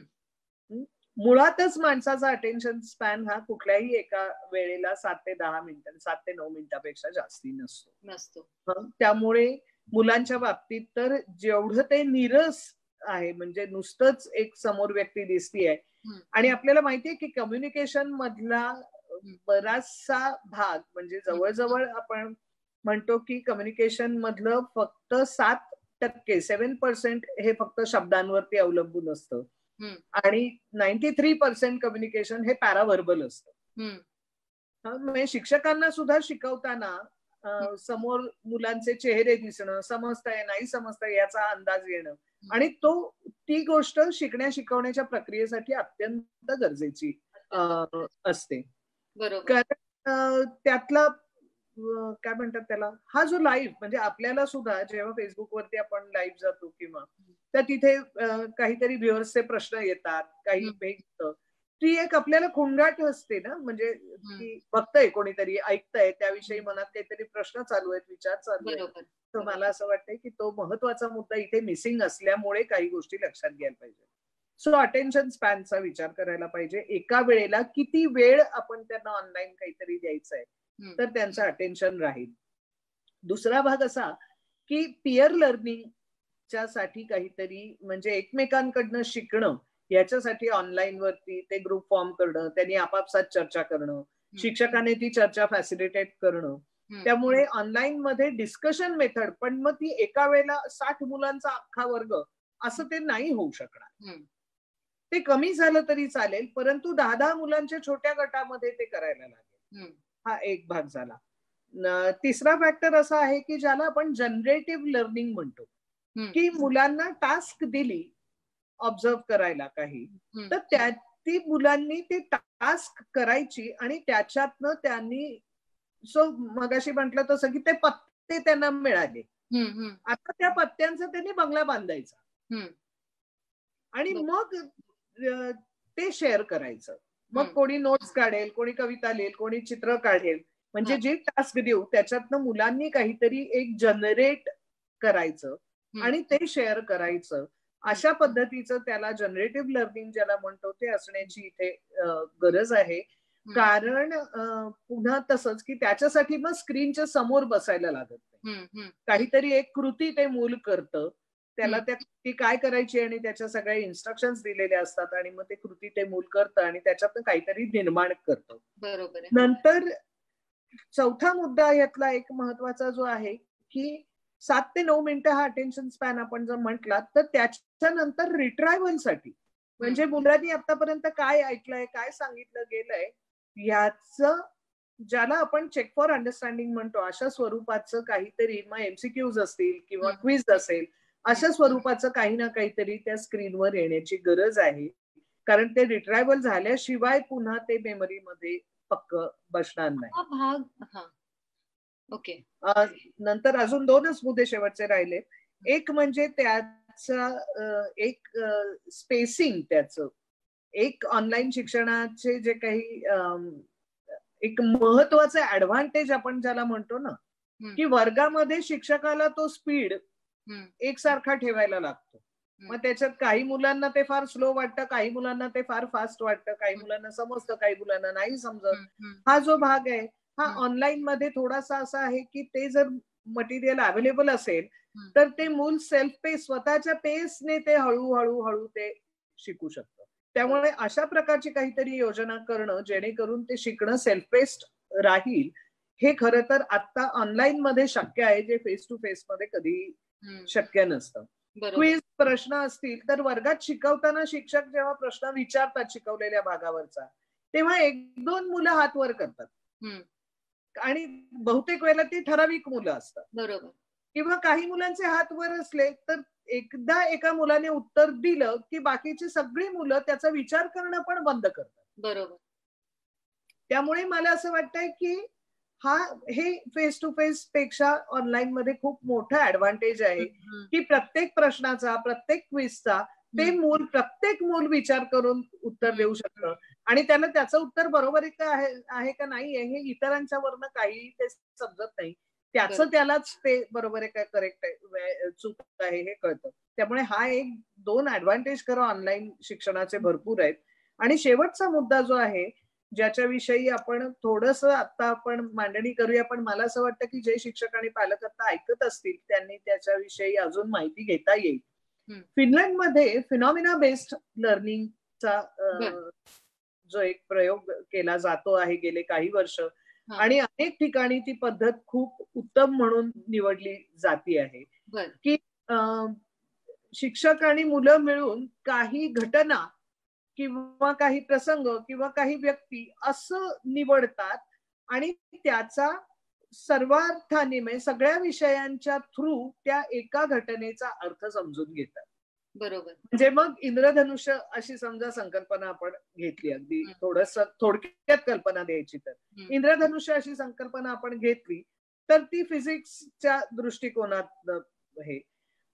मुळातच माणसाचा अटेन्शन स्पॅन हा कुठल्याही एका वेळेला 7 ते 10 मिनिटं 7 ते 9 मिनिटापेक्षा जास्ती नसतो. त्यामुळे मुलांच्या बाबतीत तर जेवढं ते नीरस आहे, म्हणजे नुसतंच एक समोर व्यक्ती दिसतीये आणि आपल्याला माहितीये की कम्युनिकेशन मधला बराचसा भाग म्हणजे जवळजवळ आपण म्हणतो की कम्युनिकेशन मधलं फक्त 7% 7% हे फक्त शब्दांवरती अवलंबून असतं. आणि 93% कम्युनिकेशन हे पॅराव्हर्बल असतं. म्हणजे शिक्षकांना सुद्धा शिकवताना समोर मुलांचे चेहरे दिसणं, समजतंय नाही समजतंय याचा अंदाज येणं, आणि ती गोष्ट शिकवण्याच्या प्रक्रियेसाठी अत्यंत गरजेची असते. कारण त्यातला काय म्हणतात त्याला, हा जो लाईव्ह म्हणजे आपल्याला सुद्धा जेव्हा फेसबुकवरती आपण लाईव्ह जातो किंवा तर तिथे काहीतरी व्ह्युअर्सचे प्रश्न येतात, काही भेटतं, ती एक आपल्याला खुणगाट असते ना, म्हणजे की बघतंय कोणीतरी, ऐकतंय, त्याविषयी मनात काहीतरी प्रश्न चालू आहेत, विचार चालू आहेत. तर मला असं वाटतंय की तो महत्वाचा मुद्दा इथे मिसिंग असल्यामुळे काही गोष्टी लक्षात घ्यायला पाहिजे. सो अटेन्शन स्पॅनचा विचार करायला पाहिजे. एका वेळेला किती वेळ आपण त्यांना ऑनलाईन काहीतरी द्यायचंय तर त्यांचं अटेन्शन राहील. दुसरा भाग असा की पिअर लर्निंगच्या साठी काहीतरी म्हणजे एकमेकांकडनं शिकणं, याच्यासाठी ऑनलाईन वरती ते ग्रुप फॉर्म करणं, त्यांनी आपापसात चर्चा करणं, शिक्षकाने ती चर्चा फॅसिलिटेट करणं. त्यामुळे ऑनलाईन मध्ये डिस्कशन मेथड, पण मग ती एका वेळेला 60 मुलांचा अख्खा वर्ग असं ते नाही होऊ शकणार. ते कमी झालं तरी चालेल, परंतु 10-10 मुलांच्या छोट्या गटामध्ये ते करायला लागेल. हा एक भाग झाला. तिसरा फॅक्टर असा आहे की ज्याला आपण जनरेटिव्ह लर्निंग म्हणतो, की मुलांना टास्क दिली ऑब्झर्व करायला काही, तर ती मुलांनी ती टास्क करायची आणि त्याच्यातनं त्यांनी मगाशी म्हटलं तसं की ते पत्ते त्यांना मिळाले, आता त्या पत्त्यांचा त्यांनी बंगला बांधायचा आणि मग ते शेअर करायचं. मग कोणी नोट्स काढेल, कोणी कविता लिहेल, कोणी चित्र काढेल, म्हणजे जे टास्क देऊ त्याच्यातनं मुलांनी काहीतरी एक जनरेट करायचं आणि ते शेअर करायचं. अशा पद्धतीचं त्याला जनरेटिव्ह लर्निंग ज्याला म्हणतो ते असण्याची इथे गरज आहे. कारण पुन्हा तसंच की त्याच्यासाठी मग स्क्रीनच्या समोर बसायला लागत नाही. काहीतरी एक कृती ते मूल करतं, त्याला त्या कृती काय करायची आणि त्याच्या सगळ्या इन्स्ट्रक्शन्स दिलेल्या असतात आणि मग ते कृती ते मूल करतं आणि त्याच्यातनं काहीतरी निर्माण करतं. बरोबर. नंतर चौथा मुद्दा यातला एक महत्वाचा जो आहे की 7 ते 9 मिनिटं हा अटेन्शन स्पॅन आपण जर म्हटला तर त्याच्यानंतर रिट्रायवल साठी, म्हणजे मुलांनी आतापर्यंत काय ऐकलंय, काय सांगितलं गेलंय, याचं ज्याला आपण चेक फॉर अंडरस्टँडिंग म्हणतो, अशा स्वरूपाचं काहीतरी, मग एमसीक्यूज असतील किंवा क्विज असेल, अशा स्वरूपाचं काही ना काहीतरी त्या स्क्रीनवर येण्याची गरज आहे. कारण ते रिट्रायवल झाल्याशिवाय पुन्हा ते मेमरीमध्ये पक्क बसणार नाही. ओके. नंतर अजून 2च मुद्दे शेवटचे राहिले. एक म्हणजे त्याचा एक स्पेसिंग, त्याचं एक ऑनलाईन शिक्षणाचे जे काही एक महत्वाचे ऍडव्हान्टेज आपण ज्याला म्हणतो ना, की वर्गामध्ये शिक्षकाला तो स्पीड एकसारखा ठेवायला लागतो. मग त्याच्यात काही मुलांना ते फार स्लो वाटतं, काही मुलांना ते फार फास्ट वाटतं, काही मुलांना समजतं, काही मुलांना नाही समजत. हा जो भाग आहे हा ऑनलाईन मध्ये थोडासा असा आहे की ते जर मटेरियल अवेलेबल असेल तर ते मूल सेल्फ पेस, स्वतःच्या पेसने ते हळूहळू ते शिकू शकतं. त्यामुळे अशा प्रकारची काहीतरी योजना करणं जेणेकरून ते शिकणं सेल्फ पेस्ड राहील, हे खरं तर आता ऑनलाईन मध्ये शक्य आहे, जे फेस टू फेस मध्ये कधी शक्य नसतं. क्विज प्रश्न असतील तर वर्गात शिकवताना शिक्षक जेव्हा प्रश्न विचारतात शिकवलेल्या भागावरचा, तेव्हा 1-2 मुलं हात वर करतात आणि बहुतेक वेळेला ती ठराविक मुलं असतात. बरोबर. किंवा काही मुलांचे हात वर असले तर एकदा एका मुलाने उत्तर दिलं की बाकीची सगळी मुलं त्याचा विचार करणं पण बंद करतात. बरोबर. त्यामुळे मला असं वाटतंय की हे फेस टू फेस पेक्षा ऑनलाईन मध्ये खूप मोठा ऍडव्हान्टेज आहे की प्रत्येक प्रश्नाचा, प्रत्येक क्विजचा प्रत्येक मूल विचार करून उत्तर देऊ शकतं आणि त्याला त्याचं उत्तर बरोबर आहे का नाही हे इतरांच्या वरनं काही ते समजत नाही. त्याचं त्यालाच ते बरोबर आहे काय, करेक्ट आहे, चूक आहे हे कळतं. त्यामुळे हा 1-2 ऍडव्हान्टेज खरं ऑनलाईन शिक्षणाचे भरपूर आहेत. आणि शेवटचा मुद्दा जो आहे ज्याच्याविषयी आपण थोडंसं आता आपण मांडणी करूया, पण मला असं वाटतं की जे शिक्षक आणि पालक आता ऐकत असतील त्यांनी त्याच्याविषयी अजून माहिती घेता येईल. फिनलंडमध्ये फिनॉमिना बेस्ड लर्निंगचा जो एक प्रयोग केला जातो आहे गेले काही वर्ष आणि अनेक ठिकाणी ती पद्धत खूप उत्तम म्हणून निवडली जाती आहे की शिक्षक आणि मुलं मिळून काही घटना किंवा काही प्रसंग किंवा काही व्यक्ती असं निवडतात आणि त्याचा सर्वार्थाने म्हणजे सगळ्या विषयांच्या थ्रू त्या एका घटनेचा अर्थ समजून घेतात. बरोबर. म्हणजे मग इंद्रधनुष्य अशी समजा संकल्पना आपण घेतली, अगदी थोडक्यात कल्पना द्यायची तर इंद्रधनुष्य अशी संकल्पना आपण घेतली तर ती फिजिक्सच्या दृष्टिकोनात हे.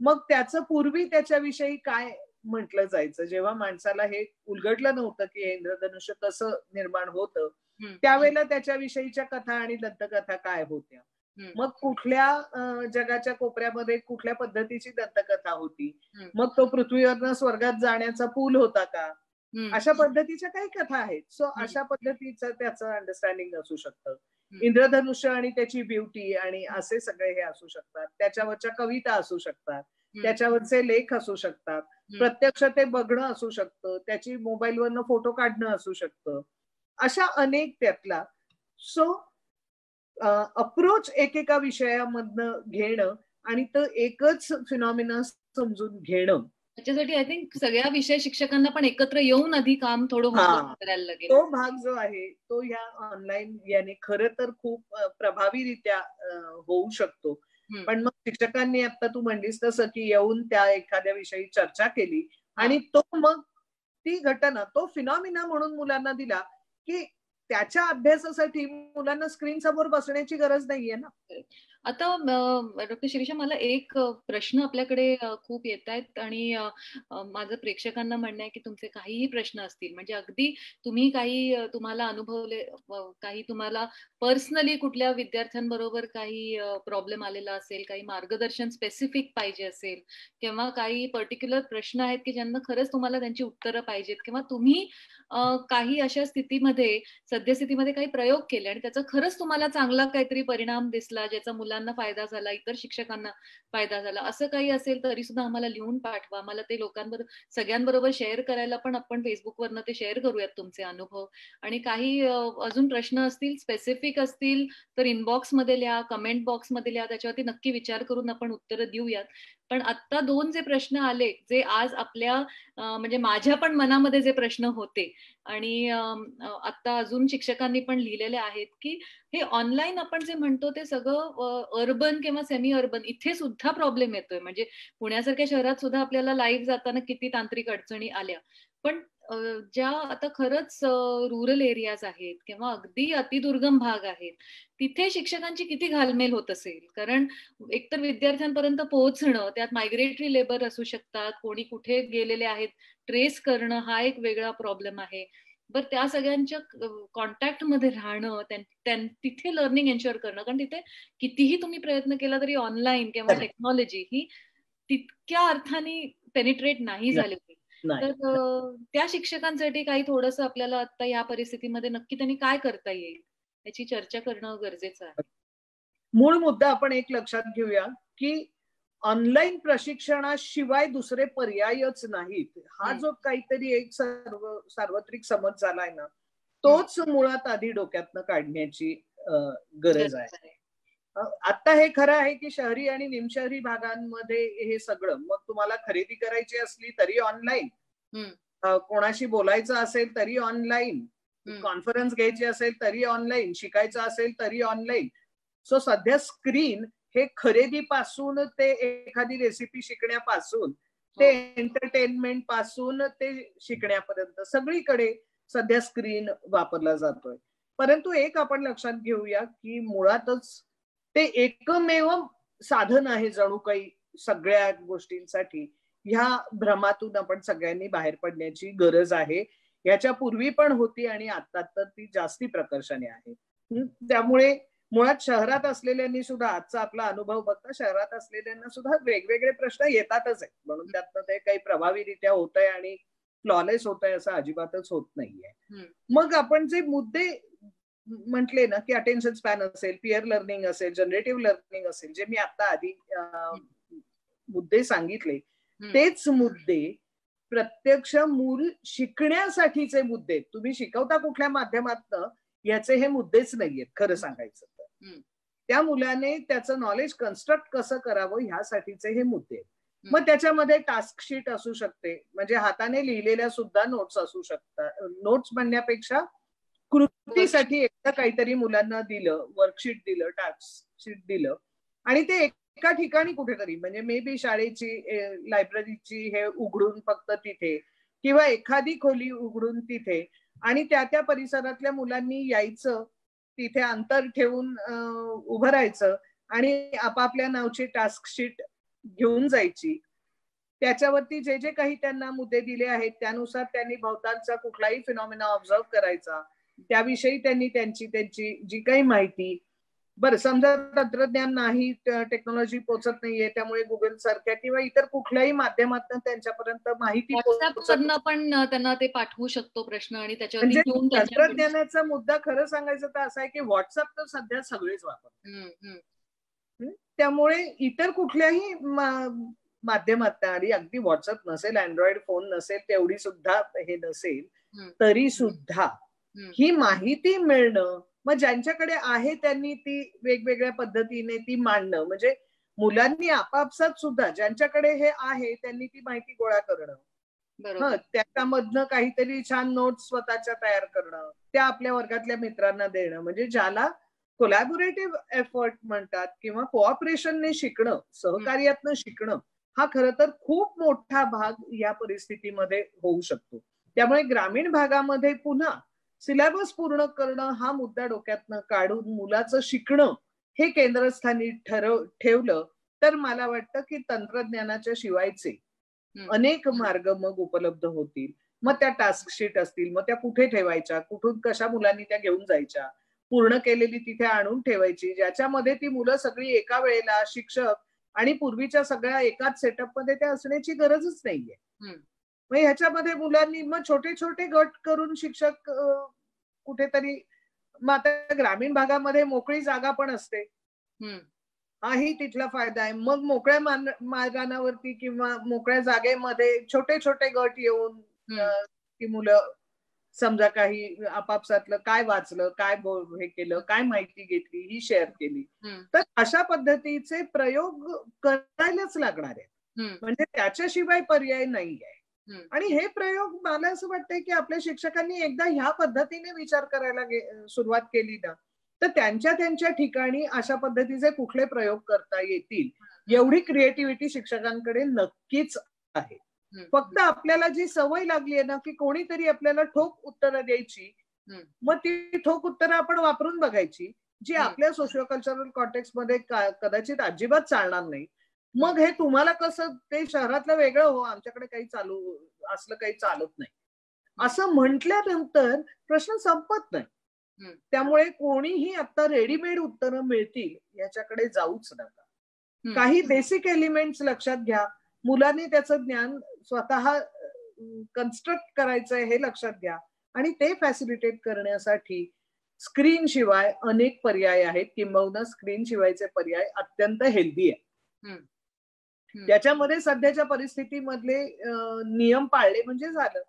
मग त्याचं पूर्वी त्याच्याविषयी काय म्हटलं जायचं, जेव्हा माणसाला हे उलगडलं नव्हतं की हे इंद्रधनुष्य कसं निर्माण होतं, त्यावेळेला त्याच्याविषयीच्या कथा आणि दंतकथा काय होत्या, मग कुठल्या जगाच्या कोपऱ्यामध्ये कुठल्या पद्धतीची दंतकथा होती, मग तो पृथ्वीवरनं स्वर्गात जाण्याचा पूल होता का, अशा पद्धतीच्या काही कथा आहेत. सो अशा पद्धतीचं त्याचं अंडरस्टँडिंग असू शकतं. इंद्रधनुष्य आणि त्याची ब्युटी आणि असे सगळे हे असू शकतात. त्याच्यावरच्या कविता असू शकतात, त्याच्यावरचे लेख असू शकतात, प्रत्यक्ष ते बघणं असू शकतं, त्याची मोबाईलवरनं फोटो काढणं असू शकतं, अशा अनेक त्यातला. सो अप्रोच एकेका विषयामधनं घेणं आणि तो एकच फिनॉमिना समजून घेणं, त्याच्यासाठी आय थिंक सगळ्या विषय शिक्षकांना पण एकत्र येऊन आधी काम थोडं करायला लागेल. तो भाग जो आहे तो ह्या ऑनलाईन याने खरं तर खूप प्रभावीरित्या होऊ शकतो. पण मग शिक्षकांनी आता तू म्हणलीस तसं की येऊन त्या एखाद्या विषयी चर्चा केली आणि तो मग ती घटना तो फिनॉमिना म्हणून मुलांना दिला की त्याच्या अभ्यासासाठी मुलांना स्क्रीन समोर बसण्याची गरज नाहीये ना. आता डॉक्टर शिरीषा, मला एक प्रश्न आपल्याकडे खूप येत आहेत आणि माझं प्रेक्षकांना म्हणणं आहे की तुमचे काहीही प्रश्न असतील, म्हणजे अगदी तुम्ही काही तुम्हाला अनुभवले, काही तुम्हाला पर्सनली कुठल्या विद्यार्थ्यांबरोबर काही प्रॉब्लेम आलेला असेल, काही मार्गदर्शन स्पेसिफिक पाहिजे असेल, किंवा काही पर्टिक्युलर प्रश्न आहेत की ज्यांना खरंच तुम्हाला त्यांची उत्तरं पाहिजेत, किंवा तुम्ही काही अशा स्थितीमध्ये सद्यस्थितीमध्ये काही प्रयोग केले आणि त्याचा खरंच तुम्हाला चांगला काहीतरी परिणाम दिसला, ज्याचा मुलांना फायदा झाला, इतर शिक्षकांना फायदा झाला, असं काही असेल तरी सुद्धा आम्हाला लिहून पाठवा. मला ते लोकांबरोबर सगळ्यांबरोबर शेअर करायला पण आपण फेसबुकवरनं ते शेअर करूयात तुमचे अनुभव. आणि काही अजून प्रश्न असतील, स्पेसिफिक असतील तर इनबॉक्स मध्ये लिहा, कमेंट बॉक्स मध्ये लिहा, त्याच्यावरती नक्की विचार करून आपण उत्तरं देऊयात. पण आता 2 जे प्रश्न आले, जे आज आपल्या म्हणजे माझ्या पण मनामध्ये जे प्रश्न होते आणि आता अजून शिक्षकांनी पण लिहिलेले आहेत की हे ऑनलाईन आपण जे म्हणतो ते सगळं अर्बन किंवा सेमी अर्बन इथे सुद्धा प्रॉब्लेम येतोय. म्हणजे पुण्यासारख्या शहरात सुद्धा आपल्याला लाईव्ह जाताना किती तांत्रिक अडचणी आल्या, पण ज्या आता खरंच रुरल एरियाज आहेत किंवा अगदी अतिदुर्गम भाग आहेत, तिथे शिक्षकांची किती घालमेल होत असेल. कारण एकतर विद्यार्थ्यांपर्यंत पोहोचणं, त्यात मायग्रेटरी लेबर असू शकतात, कोणी कुठे गेलेले आहेत ट्रेस करणं, हा एक वेगळा प्रॉब्लेम आहे. बरं, त्या सगळ्यांच्या कॉन्टॅक्ट मध्ये राहणं, तिथे लर्निंग एन्श्युअर करणं, कारण तिथे कितीही तुम्ही प्रयत्न केला तरी ऑनलाईन किंवा टेक्नॉलॉजी ही तितक्या अर्थाने पेनिट्रेट नाही झालेली. तर त्या शिक्षकांसाठी काही थोडंसं आपल्याला आता या परिस्थितीमध्ये नक्की त्यांनी काय करता येईल याची चर्चा करणं गरजेचं आहे. मूळ मुद्दा आपण एक लक्षात घेऊया की ऑनलाईन प्रशिक्षणाशिवाय दुसरे पर्यायच नाहीत. हा जो काहीतरी एक सार्वत्रिक समज झालाय ना, तोच मुळात आधी डोक्यातनं काढण्याची गरज आहे. आता हे खरं आहे की शहरी आणि निमशहरी भागांमध्ये हे सगळं, मग तुम्हाला खरेदी करायची असली तरी ऑनलाईन, कोणाशी बोलायचं असेल तरी ऑनलाईन, कॉन्फरन्स घ्यायची असेल तरी ऑनलाईन, शिकायचं असेल तरी ऑनलाईन. सो सध्या स्क्रीन हे खरेदीपासून ते एखादी रेसिपी शिकण्यापासून ते एंटरटेनमेंट पासून ते शिकण्यापर्यंत सगळीकडे सध्या स्क्रीन वापरला जातोय. परंतु एक आपण लक्षात घेऊया की मुळातच ते एकमेव साधन आहे जणू काही सगळ्या गोष्टींसाठी. ह्या भ्रमातून आपण सगळ्यांनी बाहेर पडण्याची गरज आहे. याच्या पूर्वी पण होती आणि आता तर ती जास्ती प्रकर्षाने आहे. त्यामुळे मुळात शहरात असलेल्यांनी सुद्धा आजचा आपला अनुभव बघता शहरात असलेल्यांना सुद्धा वेगवेगळे प्रश्न येतातच आहेत. म्हणून त्यातनं ते काही प्रभावीरित्या होत आहे आणि फ्लॉलेस होत आहे असं अजिबातच होत नाहीये. मग आपण जे मुद्दे म्हटले ना की अटेन्शन स्पॅन असेल, पिअर लर्निंग असेल, जनरेटिव्ह लर्निंग असेल, जे मी आता आधी मुद्दे सांगितले, तेच मुद्दे प्रत्यक्ष मूल शिकण्यासाठीचे मुद्दे. तुम्ही शिकवता कुठल्या माध्यमातनं याचे हे मुद्देच नाहीयेत खरं सांगायचं तर. त्या मुलाने त्याचं नॉलेज कन्स्ट्रक्ट कसं करावं ह्यासाठीचे हे मुद्दे. मग त्याच्यामध्ये टास्क शीट असू शकते, म्हणजे हाताने लिहिलेल्या सुद्धा नोट्स असू शकतात. नोट्स म्हणण्यापेक्षा कृतीसाठी एकदा काहीतरी मुलांना दिलं, वर्कशीट दिलं, टास्क शीट दिलं, आणि ते एका ठिकाणी कुठेतरी, म्हणजे मे बी शाळेची लायब्ररीची हे उघडून फक्त तिथे, किंवा एखादी खोली उघडून तिथे, आणि त्या परिसरातल्या मुलांनी यायचं, तिथे अंतर ठेवून उभं राहायचं आणि आपापल्या नावची टास्क शीट घेऊन जायची. त्याच्यावरती जे जे काही त्यांना मुद्दे दिले आहेत त्यानुसार त्यांनी भोवतालचा कुठलाही फिनॉमिना ऑब्झर्व करायचा, त्याविषयी त्यांनी त्यांची जी काही माहिती, बरं समजा तंत्रज्ञान नाही, टेक्नॉलॉजी पोहोचत नाहीये, त्यामुळे गुगल सारख्या किंवा इतर कुठल्याही माध्यमातून त्यांच्यापर्यंत माहिती व्हॉट्सअपवरनं पण त्यांना ते पाठवू शकतो प्रश्न, आणि त्याच्यावरती म्हणजे तंत्रज्ञानाचा मुद्दा खरं सांगायचं तर असा आहे की व्हॉट्सअप तर सध्या सगळेच वापरतात. त्यामुळे इतर कुठल्याही माध्यमात, आणि अगदी व्हॉट्सअप नसेल, अँड्रॉइड फोन नसेल, तेवढी सुद्धा हे नसेल, तरी सुद्धा ही माहिती मिळणं, मग ज्यांच्याकडे आहे त्यांनी ती वेगवेगळ्या पद्धतीने ती मांडणं, म्हणजे मुलांनी आपापसात सुद्धा ज्यांच्याकडे हे आहे त्यांनी ती माहिती गोळा करणं, त्याच्यामधनं काहीतरी छान नोट्स स्वतःच्या तयार करणं, त्या आपल्या वर्गातल्या मित्रांना देणं, म्हणजे ज्याला कोलॅबोरेटिव्ह एफर्ट म्हणतात किंवा कोऑपरेशनने शिकणं, सहकार्यातनं शिकणं, हा खरं तर खूप मोठा भाग या परिस्थितीमध्ये होऊ शकतो. त्यामुळे ग्रामीण भागामध्ये पुन्हा सिलेबस पूर्ण करणं हा मुद्दा डोक्यातनं काढून मुलाचं शिकणं हे केंद्रस्थानी ठेवलं तर मला वाटतं की तंत्रज्ञानाच्या शिवायचे अनेक मार्ग मग उपलब्ध होतील. मग त्या टास्क शीट असतील, मग त्या कुठे ठेवायच्या, कुठून कशा मुलांनी त्या घेऊन जायच्या, पूर्ण केलेली तिथे आणून ठेवायची, ज्याच्यामध्ये ती मुलं सगळी एका वेळेला, शिक्षक आणि पूर्वीच्या सगळ्या एकाच सेटअप मध्ये त्या असण्याची गरजच नाहीये. मग ह्याच्यामध्ये मुलांनी मग छोटे छोटे गट करून शिक्षक कुठेतरी, मग आता ग्रामीण भागामध्ये मोकळी जागा पण असते, हाही तिथला फायदा आहे. मग मोकळ्या मैदानावरती किंवा मोकळ्या जागेमध्ये छोटे छोटे गट येऊन ती मुलं समजा काही आपापसातलं काय वाचलं, काय हे केलं, काय माहिती घेतली, ही शेअर केली, तर अशा पद्धतीचे प्रयोग करायलाच लागणार आहेत, म्हणजे त्याच्याशिवाय पर्याय नाही आहे. आणि हे प्रयोग मला असं वाटतंय की आपल्या शिक्षकांनी एकदा ह्या पद्धतीने विचार करायला सुरुवात केली ना, तर त्यांच्या ठिकाणी अशा पद्धतीचे कुठले प्रयोग करता येतील, एवढी क्रिएटिव्हिटी शिक्षकांकडे नक्कीच आहे. फक्त आपल्याला जी सवय लागली आहे ना की कोणीतरी आपल्याला ठोक उत्तरं द्यायची, मग ती ठोक उत्तरं आपण वापरून बघायची, जी आपल्या सोशिओ कल्चरल कॉन्टेक्स्ट मध्ये कदाचित अजिबात चालणार नाही. मग हे तुम्हाला कसं, ते शहरातलं वेगळं हो, आमच्याकडे काही असलं काही चालत नाही असं म्हटल्यानंतर प्रश्न संपत नाही. त्यामुळे कोणीही आता रेडीमेड उत्तरं मिळतील याच्याकडे जाऊच नका. काही बेसिक एलिमेंट्स लक्षात घ्या, मुलांनी त्याचं ज्ञान स्वतः कन्स्ट्रक्ट करायचंय हे लक्षात घ्या, आणि ते फॅसिलिटेट करण्यासाठी स्क्रीन शिवाय अनेक पर्याय आहेत, किंबहुना स्क्रीन शिवायचे पर्याय अत्यंत हेल्दी आहे. त्याच्यामध्ये सध्याच्या परिस्थितीमधले नियम पाळले म्हणजे झालं.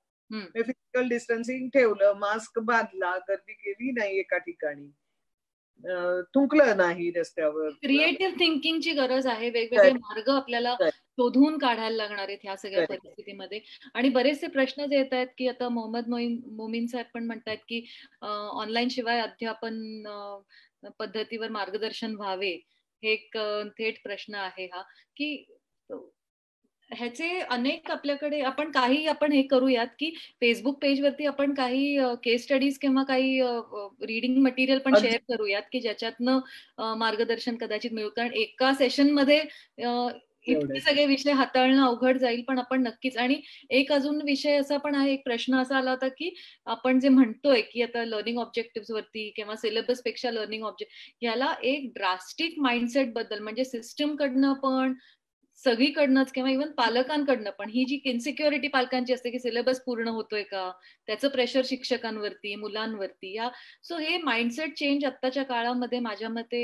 फिजिकल डिस्टन्सिंग ठेवलं, मास्क बांधला, गर्दी केली नाही एका ठिकाणी, थुंकलं नाही रस्त्यावर. क्रिएटिव्ह थिंकिंगची गरज आहे, वेगवेगळे मार्ग आपल्याला शोधून काढायला लागणार आहेत ह्या सगळ्या परिस्थितीमध्ये. आणि बरेचसे प्रश्न जे येत आहेत की आता मोहम्मद मोमीन साहेब पण म्हणतात की ऑनलाईन शिवाय अध्यापन पद्धतीवर मार्गदर्शन व्हावे, हे एक थेट प्रश्न आहे हा, की ह्याचे अनेक आपल्याकडे आपण हे करूयात की फेसबुक पेजवरती आपण काही केस स्टडीज किंवा काही रीडिंग मटेरियल पण शेअर करूयात की ज्याच्यातनं मार्गदर्शन कदाचित मिळू, कारण एका सेशन मध्ये इतके सगळे विषय हाताळणं अवघड जाईल. पण आपण नक्कीच, आणि एक अजून विषय असा पण आहे, एक प्रश्न असा आला होता की आपण जे म्हणतोय की आता लर्निंग ऑब्जेक्टिव्ह वरती किंवा सिलेबस पेक्षा लर्निंग ऑब्जेक्ट, याला एक ड्रास्टिक माइंडसेट बद्दल, म्हणजे सिस्टम कडनं पण सगळीकडनंच किंवा इव्हन पालकांकडनं पण, ही जी इन्सिक्युरिटी पालकांची असते की सिलेबस पूर्ण होतोय का, त्याचं प्रेशर शिक्षकांवरती, मुलांवरती, सो हे माइंडसेट चेंज आत्ताच्या काळामध्ये माझ्या मते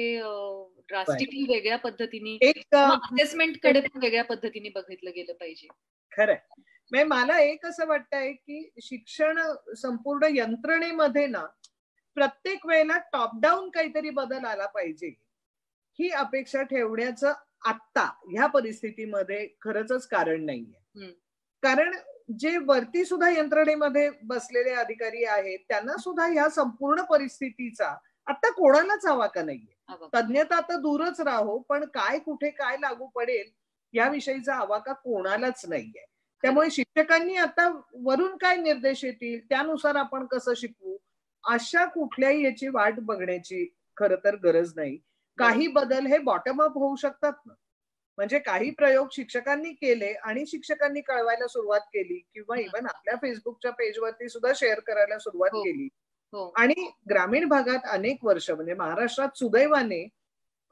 ड्रास्टिकली वेगळ्या पद्धतीने, असेसमेंट कडे पण वेगळ्या पद्धतीने बघितलं गेलं पाहिजे. खरंय. मला एक असं वाटतंय की शिक्षण संपूर्ण यंत्रणेमध्ये ना प्रत्येक वेळेला टॉप डाऊन काहीतरी बदल आला पाहिजे ही अपेक्षा ठेवण्याचं आत्ता ह्या परिस्थितीमध्ये खरंच कारण नाहीये. कारण जे वरती सुद्धा यंत्रणेमध्ये बसलेले अधिकारी आहेत त्यांना सुद्धा ह्या संपूर्ण परिस्थितीचा आता कोणालाच आवाका नाहीये. तज्ञता तर दूरच राहो, पण काय कुठे काय लागू पडेल याविषयीचा आवाका कोणालाच नाहीये. त्यामुळे शिक्षकांनी आता वरून काय निर्देश येतील त्यानुसार आपण कसं शिकवू अशा कुठल्याही याची वाट बघण्याची खरं तर गरज नाही. काही बदल हे बॉटम अप होऊ शकतात ना. म्हणजे काही प्रयोग शिक्षकांनी केले आणि शिक्षकांनी कळवायला सुरुवात केली किंवा इव्हन आपल्या फेसबुकच्या पेजवरती सुद्धा शेअर करायला सुरुवात केली. आणि ग्रामीण भागात अनेक वर्ष म्हणजे महाराष्ट्रात सुदैवाने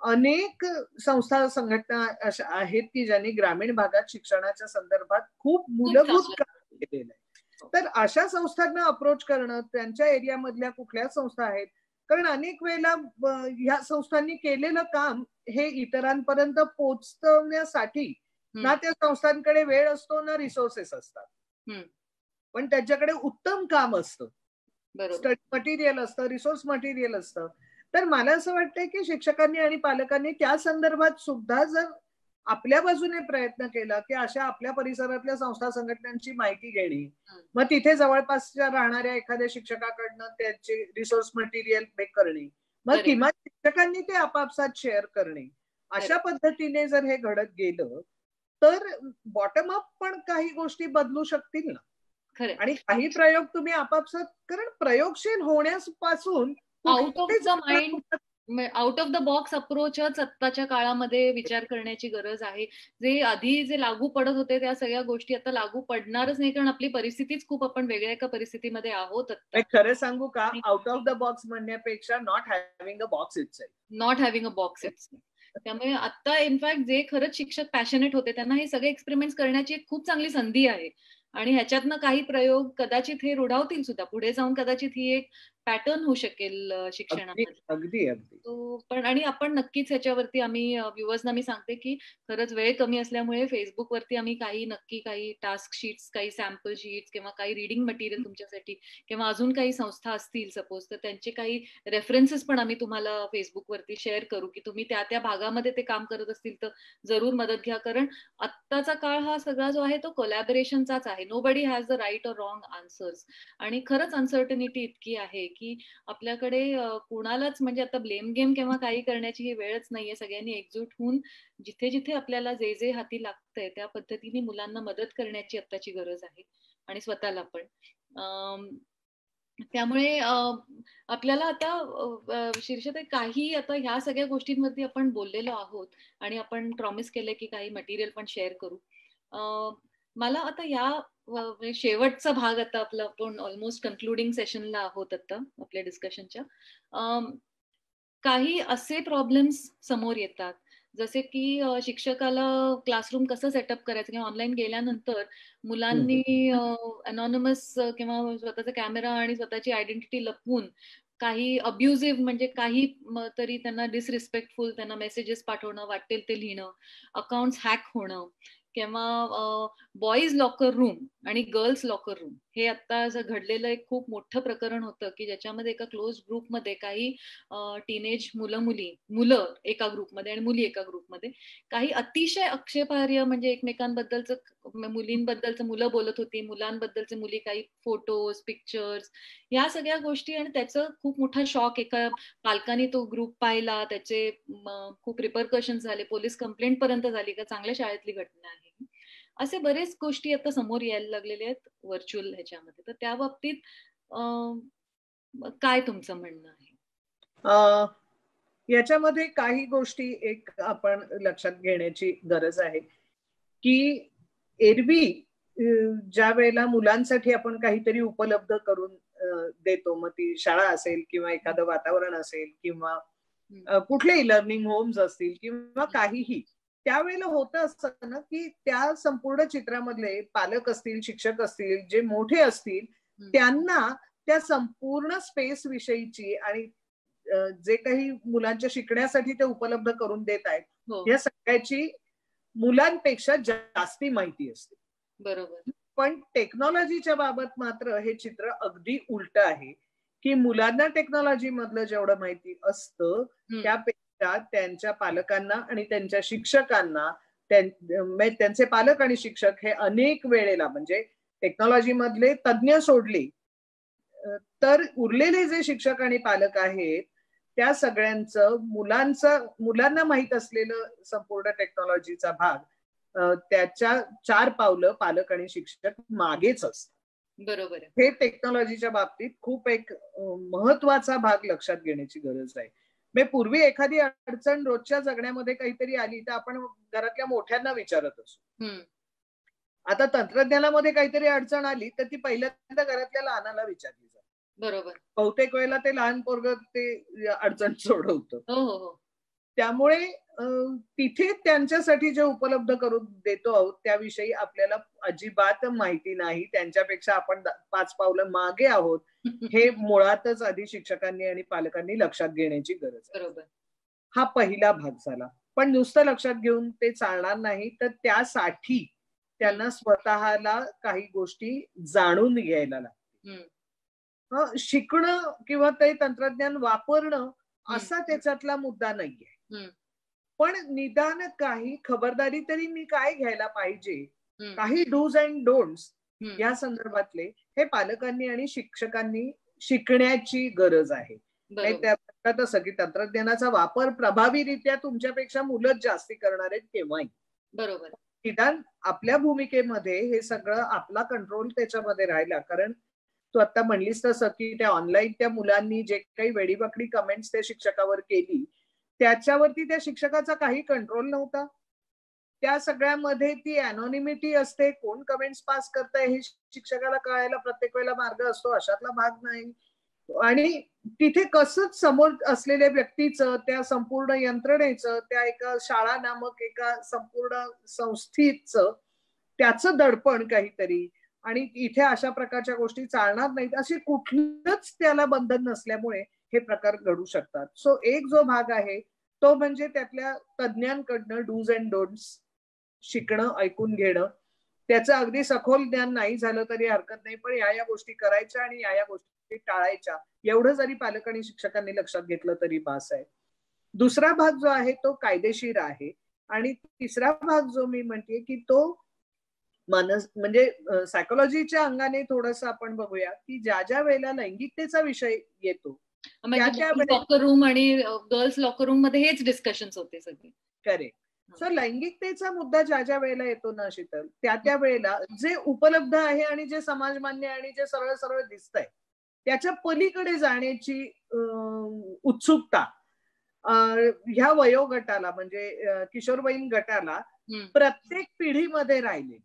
अनेक संस्था संघटना अशा आहेत की ज्यांनी ग्रामीण भागात शिक्षणाच्या संदर्भात खूप मूलभूत काम केलेलं आहे. तर अशा संस्थांना अप्रोच करणं, त्यांच्या एरियामधल्या कुठल्या संस्था आहेत, कारण अनेक वेळेला ह्या संस्थांनी केलेलं काम हे इतरांपर्यंत पोहोचवण्यासाठी ना त्या संस्थांकडे वेळ असतो ना रिसोर्सेस असतात, पण त्यांच्याकडे उत्तम काम असतं, स्टडी मटेरियल असतं, रिसोर्स मटेरियल असतं. तर मला असं वाटतंय की शिक्षकांनी आणि पालकांनी त्या संदर्भात सुद्धा जर आपल्या बाजूने प्रयत्न केला की अशा आपल्या परिसरातल्या संस्था संघटनांची माहिती घेणे, मग तिथे जवळपासच्या राहणाऱ्या एखाद्या शिक्षकाकडनं त्याचे रिसोर्स मटेरियल मेक करणे, मग किंवा शिक्षकांनी ते आपापसात शेअर करणे, अशा पद्धतीने जर हे घडत गेलं तर बॉटम अप पण काही गोष्टी बदलू शकतील ना. आणि काही प्रयोग तुम्ही आपापसात, कारण प्रयोगशील होण्यापासून out of the mind, out of the box अप्रोचच आत्ताच्या काळामध्ये विचार करण्याची गरज आहे. जे आधी जे लागू पडत होते त्या सगळ्या गोष्टी आता लागू पडणारच नाही, कारण आपली परिस्थितीच खूप, आपण वेगळ्या एका परिस्थितीमध्ये आहोत आता. खरं सांगू का, आउट ऑफ द बॉक्स म्हणण्यापेक्षा not having a box itself, not having a box itself. त्यामुळे आता इनफॅक्ट जे खरंच शिक्षक पॅशनेट होते त्यांना हे सगळे एक्सपेरिमेंट्स करण्याची एक खूप चांगली संधी आहे. आणि ह्याच्यातनं काही प्रयोग कदाचित हे रुढावतील सुद्धा पुढे जाऊन, कदाचित ही एक पॅटर्न होऊ शकेल शिक्षणामध्ये. अगदी अगदी. पण आणि आपण नक्कीच ह्याच्यावरती आम्ही व्ह्युअर्सना मी सांगते की खरंच वेळ कमी असल्यामुळे फेसबुकवरती आम्ही काही टास्क शीट्स, काही सॅम्पल शीट्स किंवा काही रीडिंग मटेरियल तुमच्यासाठी किंवा अजून काही संस्था असतील सपोज तर त्यांचे काही रेफरन्सेस पण आम्ही तुम्हाला फेसबुकवरती शेअर करू की तुम्ही त्या भागामध्ये ते काम करत असतील तर जरूर मदत घ्या. कारण आत्ताचा काळ हा सगळा जो आहे तो कोलॅबोरेशनचाच आहे. नोबडी हॅज द राईट और रॉंग आन्सर्स. आणि खरंच अनसर्टनिटी इतकी आहे की आपल्याकडे कुणालाच म्हणजे आता ब्लेम गेम किंवा काही करण्याची ही वेळच नाहीये. सगळ्यांनी एकजूट होऊन जिथे जिथे आपल्याला जे जे हाती लागतंय त्या पद्धतीने मुलांना मदत करण्याची आत्ताची गरज आहे आणि स्वतःला पण. त्यामुळे आपल्याला आता शीर्षत काही आता ह्या सगळ्या गोष्टींवरती आपण बोललेलो आहोत आणि आपण प्रॉमिस केलंय की काही मटेरियल पण शेअर करू. मला आता या शेवटचा भाग, आता आपला आपण ऑलमोस्ट कन्क्लुडिंग सेशनला आहोत आता आपल्या डिस्कशनच्या. काही असे प्रॉब्लेम्स समोर येतात जसे की शिक्षकाला क्लासरूम कसं सेटअप करायचं किंवा ऑनलाईन गेल्यानंतर मुलांनी अनॉनिमस किंवा स्वतःचा कॅमेरा आणि स्वतःची आयडेंटिटी लपवून काही अब्युझिव्ह म्हणजे काही तरी त्यांना डिसरिस्पेक्टफुल त्यांना मेसेजेस पाठवणं, वाटेल ते लिहिणं, अकाउंट्स हॅक होणं किंवा बॉईज लॉकर रूम आणि गर्ल्स लॉकर रूम हे आता असं घडलेलं एक खूप मोठं प्रकरण होतं की ज्याच्यामध्ये एका क्लोज ग्रुपमध्ये काही टीनेज मुलं एका ग्रुपमध्ये आणि मुली एका ग्रुपमध्ये काही अतिशय आक्षेपार्ह म्हणजे एकमेकांबद्दलचं, मुलींबद्दलचं मुलं बोलत होती, मुलांबद्दलचे मुली काही फोटोज, पिक्चर्स, या सगळ्या गोष्टी. आणि त्याचं खूप मोठा शॉक, एका पालकांनी तो ग्रुप पाहिला, त्याचे खूप रिपरकशन्स झाले, पोलीस कंप्लेंट पर्यंत झाली का चांगल्या शाळेतली घटना आहे. असे बरेच गोष्टी आता समोर यायला लागलेल्या आहेत व्हर्च्युअल ह्याच्यामध्ये. तर त्या बाबतीत काय तुमचं म्हणणं आहे? याच्यामध्ये काही गोष्टी एक आपण लक्षात घेण्याची गरज आहे की एरवी ज्या वेळेला मुलांसाठी आपण काहीतरी उपलब्ध करून देतो, मग ती शाळा असेल किंवा एखादं वातावरण असेल किंवा कुठलेही लर्निंग होम्स असतील किंवा काहीही, त्यावेळेला होतं असं ना की त्या संपूर्ण चित्रामधले पालक असतील, शिक्षक असतील, जे मोठे असतील, त्यांना त्या संपूर्ण स्पेस विषयीची आणि जे काही मुलांच्या शिकण्यासाठी ते उपलब्ध करून देत आहेत या सगळ्याची मुलांपेक्षा जास्ती माहिती असते. बरोबर. पण टेक्नॉलॉजीच्या बाबत मात्र हे चित्र अगदी उलट आहे की मुलांना टेक्नॉलॉजी मधलं जेवढं माहिती असतं त्यापेक्षा त्यांच्या पालकांना आणि त्यांच्या शिक्षकांना, त्यांचे पालक आणि शिक्षक हे अनेक वेळेला म्हणजे टेक्नॉलॉजी मधले तज्ज्ञ सोडले तर उरलेले जे शिक्षक आणि पालक आहेत त्या सगळ्यांचं मुलांना माहित असलेलं संपूर्ण टेक्नॉलॉजीचा भाग त्याच्या 4 पावलं पालक आणि शिक्षक मागेच असतात. बरोबर. हे टेक्नॉलॉजीच्या बाबतीत खूप एक महत्वाचा भाग लक्षात घेण्याची गरज आहे. म्हणजे पूर्वी एखादी अडचण रोजच्या जगण्यामध्ये काहीतरी आली तर आपण घरातल्या मोठ्यांना विचारत असतो. आता तंत्रज्ञानामध्ये काहीतरी अडचण आली तर ती पहिल्यांदा घरातल्या लहानाला विचारली जाते. बरोबर. बहुतेक वेळेला ते लहान पोरग ते अडचण सोडवतं. हो. त्यामुळे तिथे त्यांच्यासाठी जे उपलब्ध करून देतो आहोत त्याविषयी आपल्याला अजिबात माहिती नाही. त्यांच्यापेक्षा आपण 5 पावलं मागे आहोत हे मुळातच आधी शिक्षकांनी आणि पालकांनी लक्षात घेण्याची गरज आहे. बरोबर. हा पहिला भाग झाला. पण नुसतं लक्षात घेऊन ते चालणार नाही तर त्यासाठी त्यांना स्वतःला काही गोष्टी जाणून घ्यायला लागतील. शिकणं किंवा ते तंत्रज्ञान वापरणं असा त्याच्यातला मुद्दा नाहीये. पण निदान काही खबरदारी तरी मी काय घ्यायला पाहिजे, काही डूज अँड डोंट्स या संदर्भातले हे पालकांनी आणि शिक्षकांनी शिकण्याची गरज आहे. तसं की तंत्रज्ञानाचा वापर प्रभावीरित्या तुमच्यापेक्षा मुलंच जास्ती करणार आहेत केव्हाही. बरोबर. निदान आपल्या भूमिकेमध्ये हे सगळं आपला कंट्रोल त्याच्यामध्ये राहिला. कारण तू आता म्हणलीस तसं की त्या ऑनलाईन त्या मुलांनी जे काही वेडीवाकडी कमेंट्स त्या शिक्षकावर केली त्याच्यावरती त्या शिक्षकाचा काही कंट्रोल नव्हता. त्या सगळ्यामध्ये ती अनॉनिमिटी असते, कोण कमेंट्स पास करताय हे शिक्षकाला कळायला प्रत्येक वेळेला मार्ग असतो, अशातला भाग नाही. आणि तिथे कसंच समोर असलेल्या व्यक्तीचं, त्या संपूर्ण यंत्रणेचं, त्या एका शाळा नामक एका संपूर्ण संस्थेचं त्याचं दडपण काहीतरी आणि इथे अशा प्रकारच्या गोष्टी चालणार नाहीत अशी कुठलंच त्याला बंधन नसल्यामुळे हे प्रकार घडू शकतात. सो एक जो भाग आहे तो म्हणजे त्यातल्या तज्ज्ञांकडनं डूज अँड डोंट्स शिकणं, ऐकून घेणं. त्याचं अगदी सखोल ज्ञान नाही झालं तरी हरकत नाही, पण या गोष्टी करायच्या आणि या गोष्टी टाळायच्या एवढं जरी पालक आणि शिक्षकांनी लक्षात घेतलं तरी बास आहे. दुसरा भाग जो आहे तो कायदेशीर आहे आणि तिसरा भाग जो मी म्हणते की तो म्हणजे सायकोलॉजीच्या अंगाने थोडस आपण बघूया की ज्या वेळेला लैंगिकतेचा विषय येतो लॉकर रूम आणि गर्ल्स लॉकर रूम मध्ये हेच डिस्कशन होते सगळे. करेक्ट. सो लैंगिकतेचा मुद्दा ज्या वेळेला येतो ना शीतल, त्या वेळेला जे उपलब्ध आहे आणि जे समाजमान्य आणि जे सरळ सरळ दिसतंय त्याच्या पलीकडे जाण्याची उत्सुकता ह्या वयोगटाला म्हणजे किशोरवयीन गटाला प्रत्येक पिढीमध्ये राहिलेली.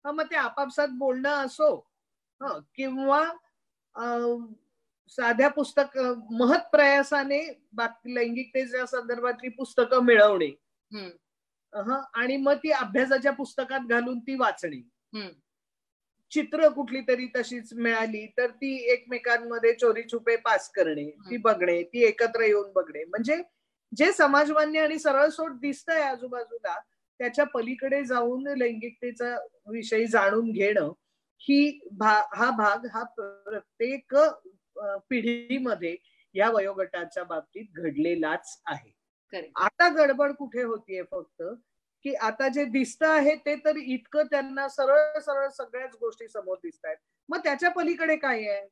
मग ते आपापसात बोलणं असो किंवा साध्या पुस्तक महत् प्रयासाने लैंगिकतेच्या संदर्भातली पुस्तकं मिळवणे आणि मग ती अभ्यासाच्या पुस्तकात घालून ती वाचणे. चित्र कुठली तरी तशीच मिळाली तर ती एकमेकांमध्ये चोरी छुपे पास करणे, ती बघणे, ती एकत्र येऊन बघणे. म्हणजे जे समाजमान्य आणि सरळसोट दिसतंय आजूबाजूला त्याच्या पलीकडे जाऊन लैंगिकतेचा विषयी जाणून घेणं हा भाग हा प्रत्येक पिढीमध्ये या वयोगटाच्या बाबतीत घडलेलाच आहे. आता गडबड कुठे होतीये फक्त की आता जे दिसत आहे ते तर इतकं त्यांना सरळ सरळ सगळ्याच गोष्टी समोर दिसत आहेत. मग त्याच्या पलीकडे काय आहे?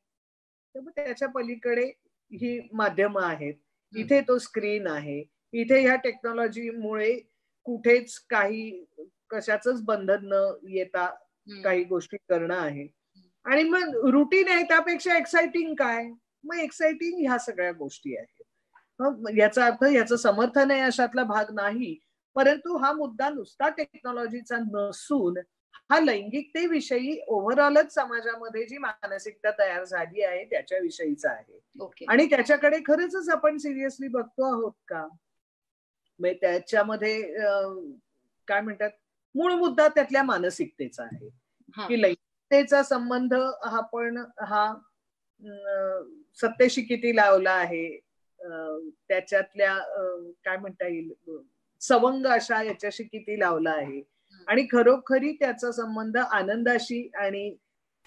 तर मग त्याच्या पलीकडे ही माध्यमं आहेत, इथे तो स्क्रीन आहे, इथे ह्या टेक्नॉलॉजीमुळे कुठेच काही कशाचंच बंधन न येता काही गोष्टी करणं आहे. आणि मग रुटीन आहे त्यापेक्षा एक्साइटिंग काय? मग एक्साइटिंग ह्या सगळ्या गोष्टी आहेत. याचा अर्थ याचं समर्थन आहे अशातला भाग नाही, परंतु हा मुद्दा नुसता टेक्नॉलॉजीचा नसून हा लैंगिकतेविषयी ओव्हरऑलच समाजामध्ये जी मानसिकता तयार झाली आहे त्याच्याविषयीचा आहे. आणि त्याच्याकडे खरंच आपण सिरियसली बघतो आहोत का? म्हणजे त्याच्यामध्ये काय म्हणतात मूळ मुद्दा त्यातल्या मानसिकतेचा आहे की लैंगिकतेचा संबंध हा सत्तेशी किती लावला आहे, त्याच्यातल्या काय म्हणता येईल सवंग अशा याच्याशी किती लावला आहे आणि खरोखरी त्याचा संबंध आनंदाशी आणि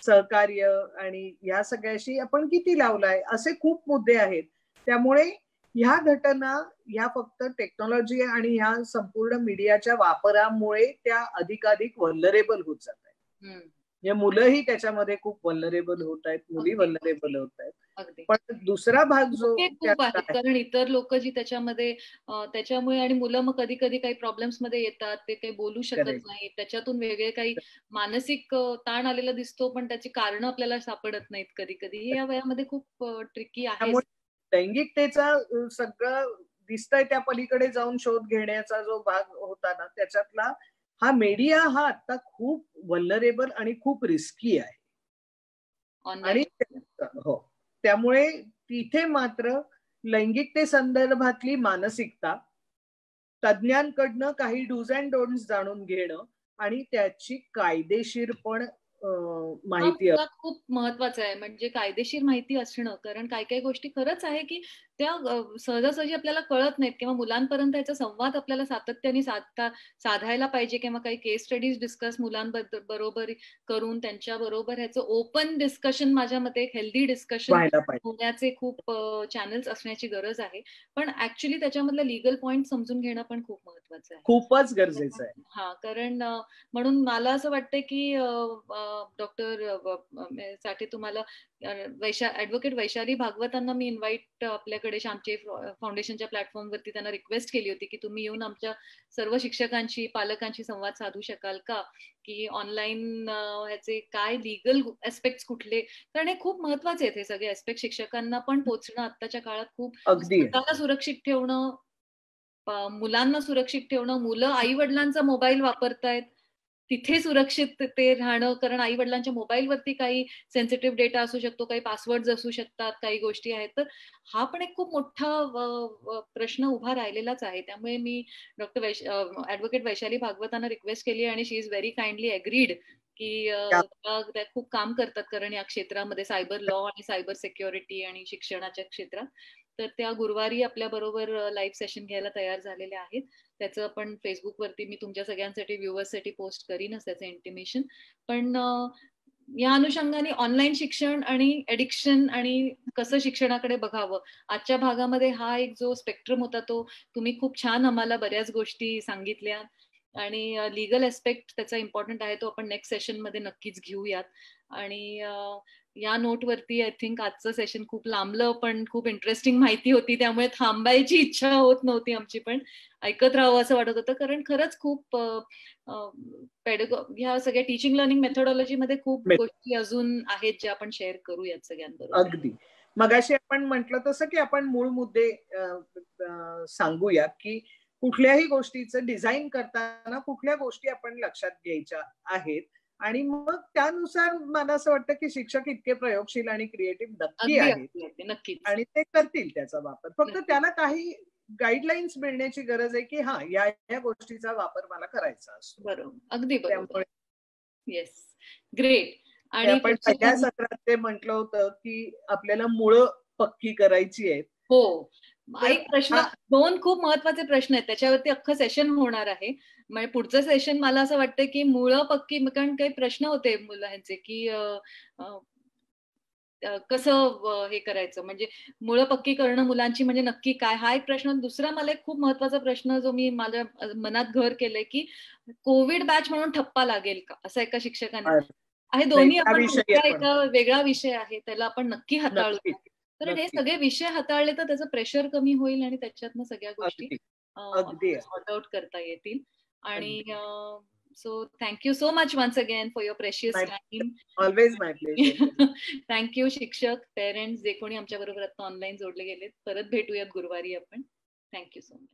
सहकार्य आणि या सगळ्याशी आपण किती लावलाय असे खूप मुद्दे आहेत. त्यामुळे ह्या घटना ह्या फक्त टेक्नॉलॉजी आणि ह्या संपूर्ण मीडियाच्या वापरामुळे त्या अधिकाधिक व्हल्नरेबल होत जात आहेत. म्हणजे मुलंही त्याच्यामध्ये खूप व्हल्नरेबल होत आहेत, मुली व्हल्नरेबल होत आहेत. पण दुसरा भाग जो खूप आहे, कारण इतर लोक जी त्याच्यामध्ये त्याच्यामुळे, आणि मुलं मग कधी कधी काही प्रॉब्लेम्स मध्ये येतात, ते काही बोलू शकत नाही, त्याच्यातून वेगळे काही मानसिक ताण आलेला दिसतो, पण त्याची कारण आपल्याला सापडत नाहीत कधी कधी. या वयामध्ये खूप ट्रिकी आहे. लैंगिकतेचा सगळं दिसतंय त्या पलीकडे जाऊन शोध घेण्याचा जो भाग होता ना, त्याच्यातला हा मीडिया हा आता खूप व्हल्नरेबल आणि खूप रिस्की आहे. आणि हो, त्यामुळे तिथे मात्र लैंगिकते संदर्भातली मानसिकता, तज्ज्ञांकडनं काही डूज अँड डोंट्स जाणून घेणं आणि त्याची कायदेशीर पण माहिती खूप महत्वाचं आहे. म्हणजे कायदेशीर माहिती असणं, कारण काही काही गोष्टी खरंच आहे की त्या सहजासहजी आपल्याला कळत नाहीत, किंवा मुलांपर्यंत याचा संवाद आपल्याला सातत्याने साधायला पाहिजे, किंवा काही केस स्टडीज डिस्कस मुलांबरोबर करून त्यांच्या बरोबर ह्याचं ओपन डिस्कशन, माझ्या मते एक हेल्दी डिस्कशन होण्याचे खूप चॅनल्स असण्याची गरज आहे. पण ऍक्च्युली त्याच्यामधलं लिगल पॉइंट समजून घेणं पण खूप महत्वाचं आहे, खूपच गरजेचं आहे. हा, कारण म्हणून मला असं वाटतं की डॉक्टर साठी तुम्हाला ऍडव्होकेट वैशाली भागवतांना मी इन्व्हाइट आपल्याकडे आमचे फाउंडेशनच्या प्लॅटफॉर्मवरती त्यांना रिक्वेस्ट केली होती की तुम्ही येऊन आमच्या सर्व शिक्षकांशी, पालकांशी संवाद साधू शकाल का, की ऑनलाईन ह्याचे काय लिगल ऍस्पेक्ट कुठले, कारण हे खूप महत्वाचे आहेत हे सगळे ऍस्पेक्ट शिक्षकांना पण पोहोचणं आत्ताच्या काळात खूप. स्वतःला सुरक्षित ठेवणं, मुलांना सुरक्षित ठेवणं, मुलं आई वडिलांचा मोबाईल वापरतायत तिथे सुरक्षित ते राहणं, कारण आई वडिलांच्या मोबाईलवरती काही सेन्सिटिव्ह डेटा असू शकतो, काही पासवर्ड असू शकतात, काही गोष्टी आहेत. तर हा पण एक खूप मोठा प्रश्न उभा राहिलेलाच आहे. त्यामुळे मी डॉक्टर ऍडव्होकेट वैशाली भागवतांना रिक्वेस्ट केली आणि शी इज व्हेरी काइंडली अग्रीड की त्या खूप काम करतात, कारण या क्षेत्रामध्ये सायबर लॉ आणि सायबर सिक्युरिटी आणि शिक्षणाच्या क्षेत्रात. तर त्या गुरुवारी आपल्या बरोबर लाईव्ह सेशन घ्यायला तयार झालेल्या आहेत. त्याचं पण फेसबुकवरती मी तुमच्या सगळ्यांसाठी, व्ह्युअर्ससाठी पोस्ट करीनच त्याचं इंटिमेशन. पण या अनुषंगाने ऑनलाईन शिक्षण आणि एडिक्शन आणि कसं शिक्षणाकडे बघावं, आजच्या भागामध्ये हा एक जो स्पेक्ट्रम होता तो तुम्ही खूप छान आम्हाला बऱ्याच गोष्टी सांगितल्या, आणि लिगल ऍस्पेक्ट त्याचा इम्पॉर्टंट आहे, तो आपण नेक्स्ट सेशन मध्ये नक्कीच घेऊयात. आणि या नोटवरती आय थिंक आजचं सेशन खूप लांबलं, पण खूप इंटरेस्टिंग माहिती होती, त्यामुळे थांबायची इच्छा होत नव्हती आमची, पण ऐकत राहावं असं वाटत होतं, कारण खरंच खूप ह्या सगळ्या टीचिंग लर्निंग मेथोडॉलॉजी मध्ये खूप गोष्टी अजून आहेत ज्या आपण शेअर करूयात सगळ्यांबरोबर. अगदी मगाशी आपण म्हटलं तसं की आपण मूळ मुद्दे सांगूयात की कुठल्याही गोष्टीचं डिझाईन करताना कुठल्या गोष्टी आपण लक्षात घ्यायच्या आहेत, आणि मग त्यानुसार मला असं वाटतं की शिक्षक इतके प्रयोगशील आणि क्रिएटिव्ह नक्की आहेत आणि ते करतील त्याचा वापर. फक्त त्याला काही गाईडलाईन्स मिळण्याची गरज आहे की हा या गोष्टीचा वापर मला करायचा असतो. बरोबर, अगदी बरोबर. Yes, great. आणि आपण पहिल्या सत्रात ते म्हटलं होतं की आपल्याला मुळं पक्की करायची आहेत. हो, एक प्रश्न, दोन खूप महत्वाचे प्रश्न आहेत, त्याच्यावरती अख्खं सेशन होणार आहे. म्हणजे पुढचं सेशन मला असं वाटतं की मुळं पक्की, कारण काही प्रश्न होते मुलांचे की कसं हे करायचं, म्हणजे मुळं पक्की करणं मुलांची म्हणजे नक्की काय, हा एक प्रश्न. दुसरा मला एक खूप महत्वाचा प्रश्न जो मी माझ्या मनात घर केलंय की कोविड बॅच म्हणून ठप्पा लागेल का, असं एका शिक्षकाने आहे. दोन्ही आपण एका वेगळा विषय आहे, त्याला आपण नक्की हाताळू. तर हे सगळे विषय हाताळले तर त्याचं प्रेशर कमी होईल आणि त्याच्यातनं सगळ्या गोष्टी सॉर्ट आउट करता येतील. आणि so thank you so much once again for your precious time. Always my pleasure. Thank you शिक्षक, पेरेंट्स, जे कोणी आमच्या बरोबर आता ऑनलाईन जोडले गेलेत. परत भेटूयात गुरुवारी आपण. Thank you so much.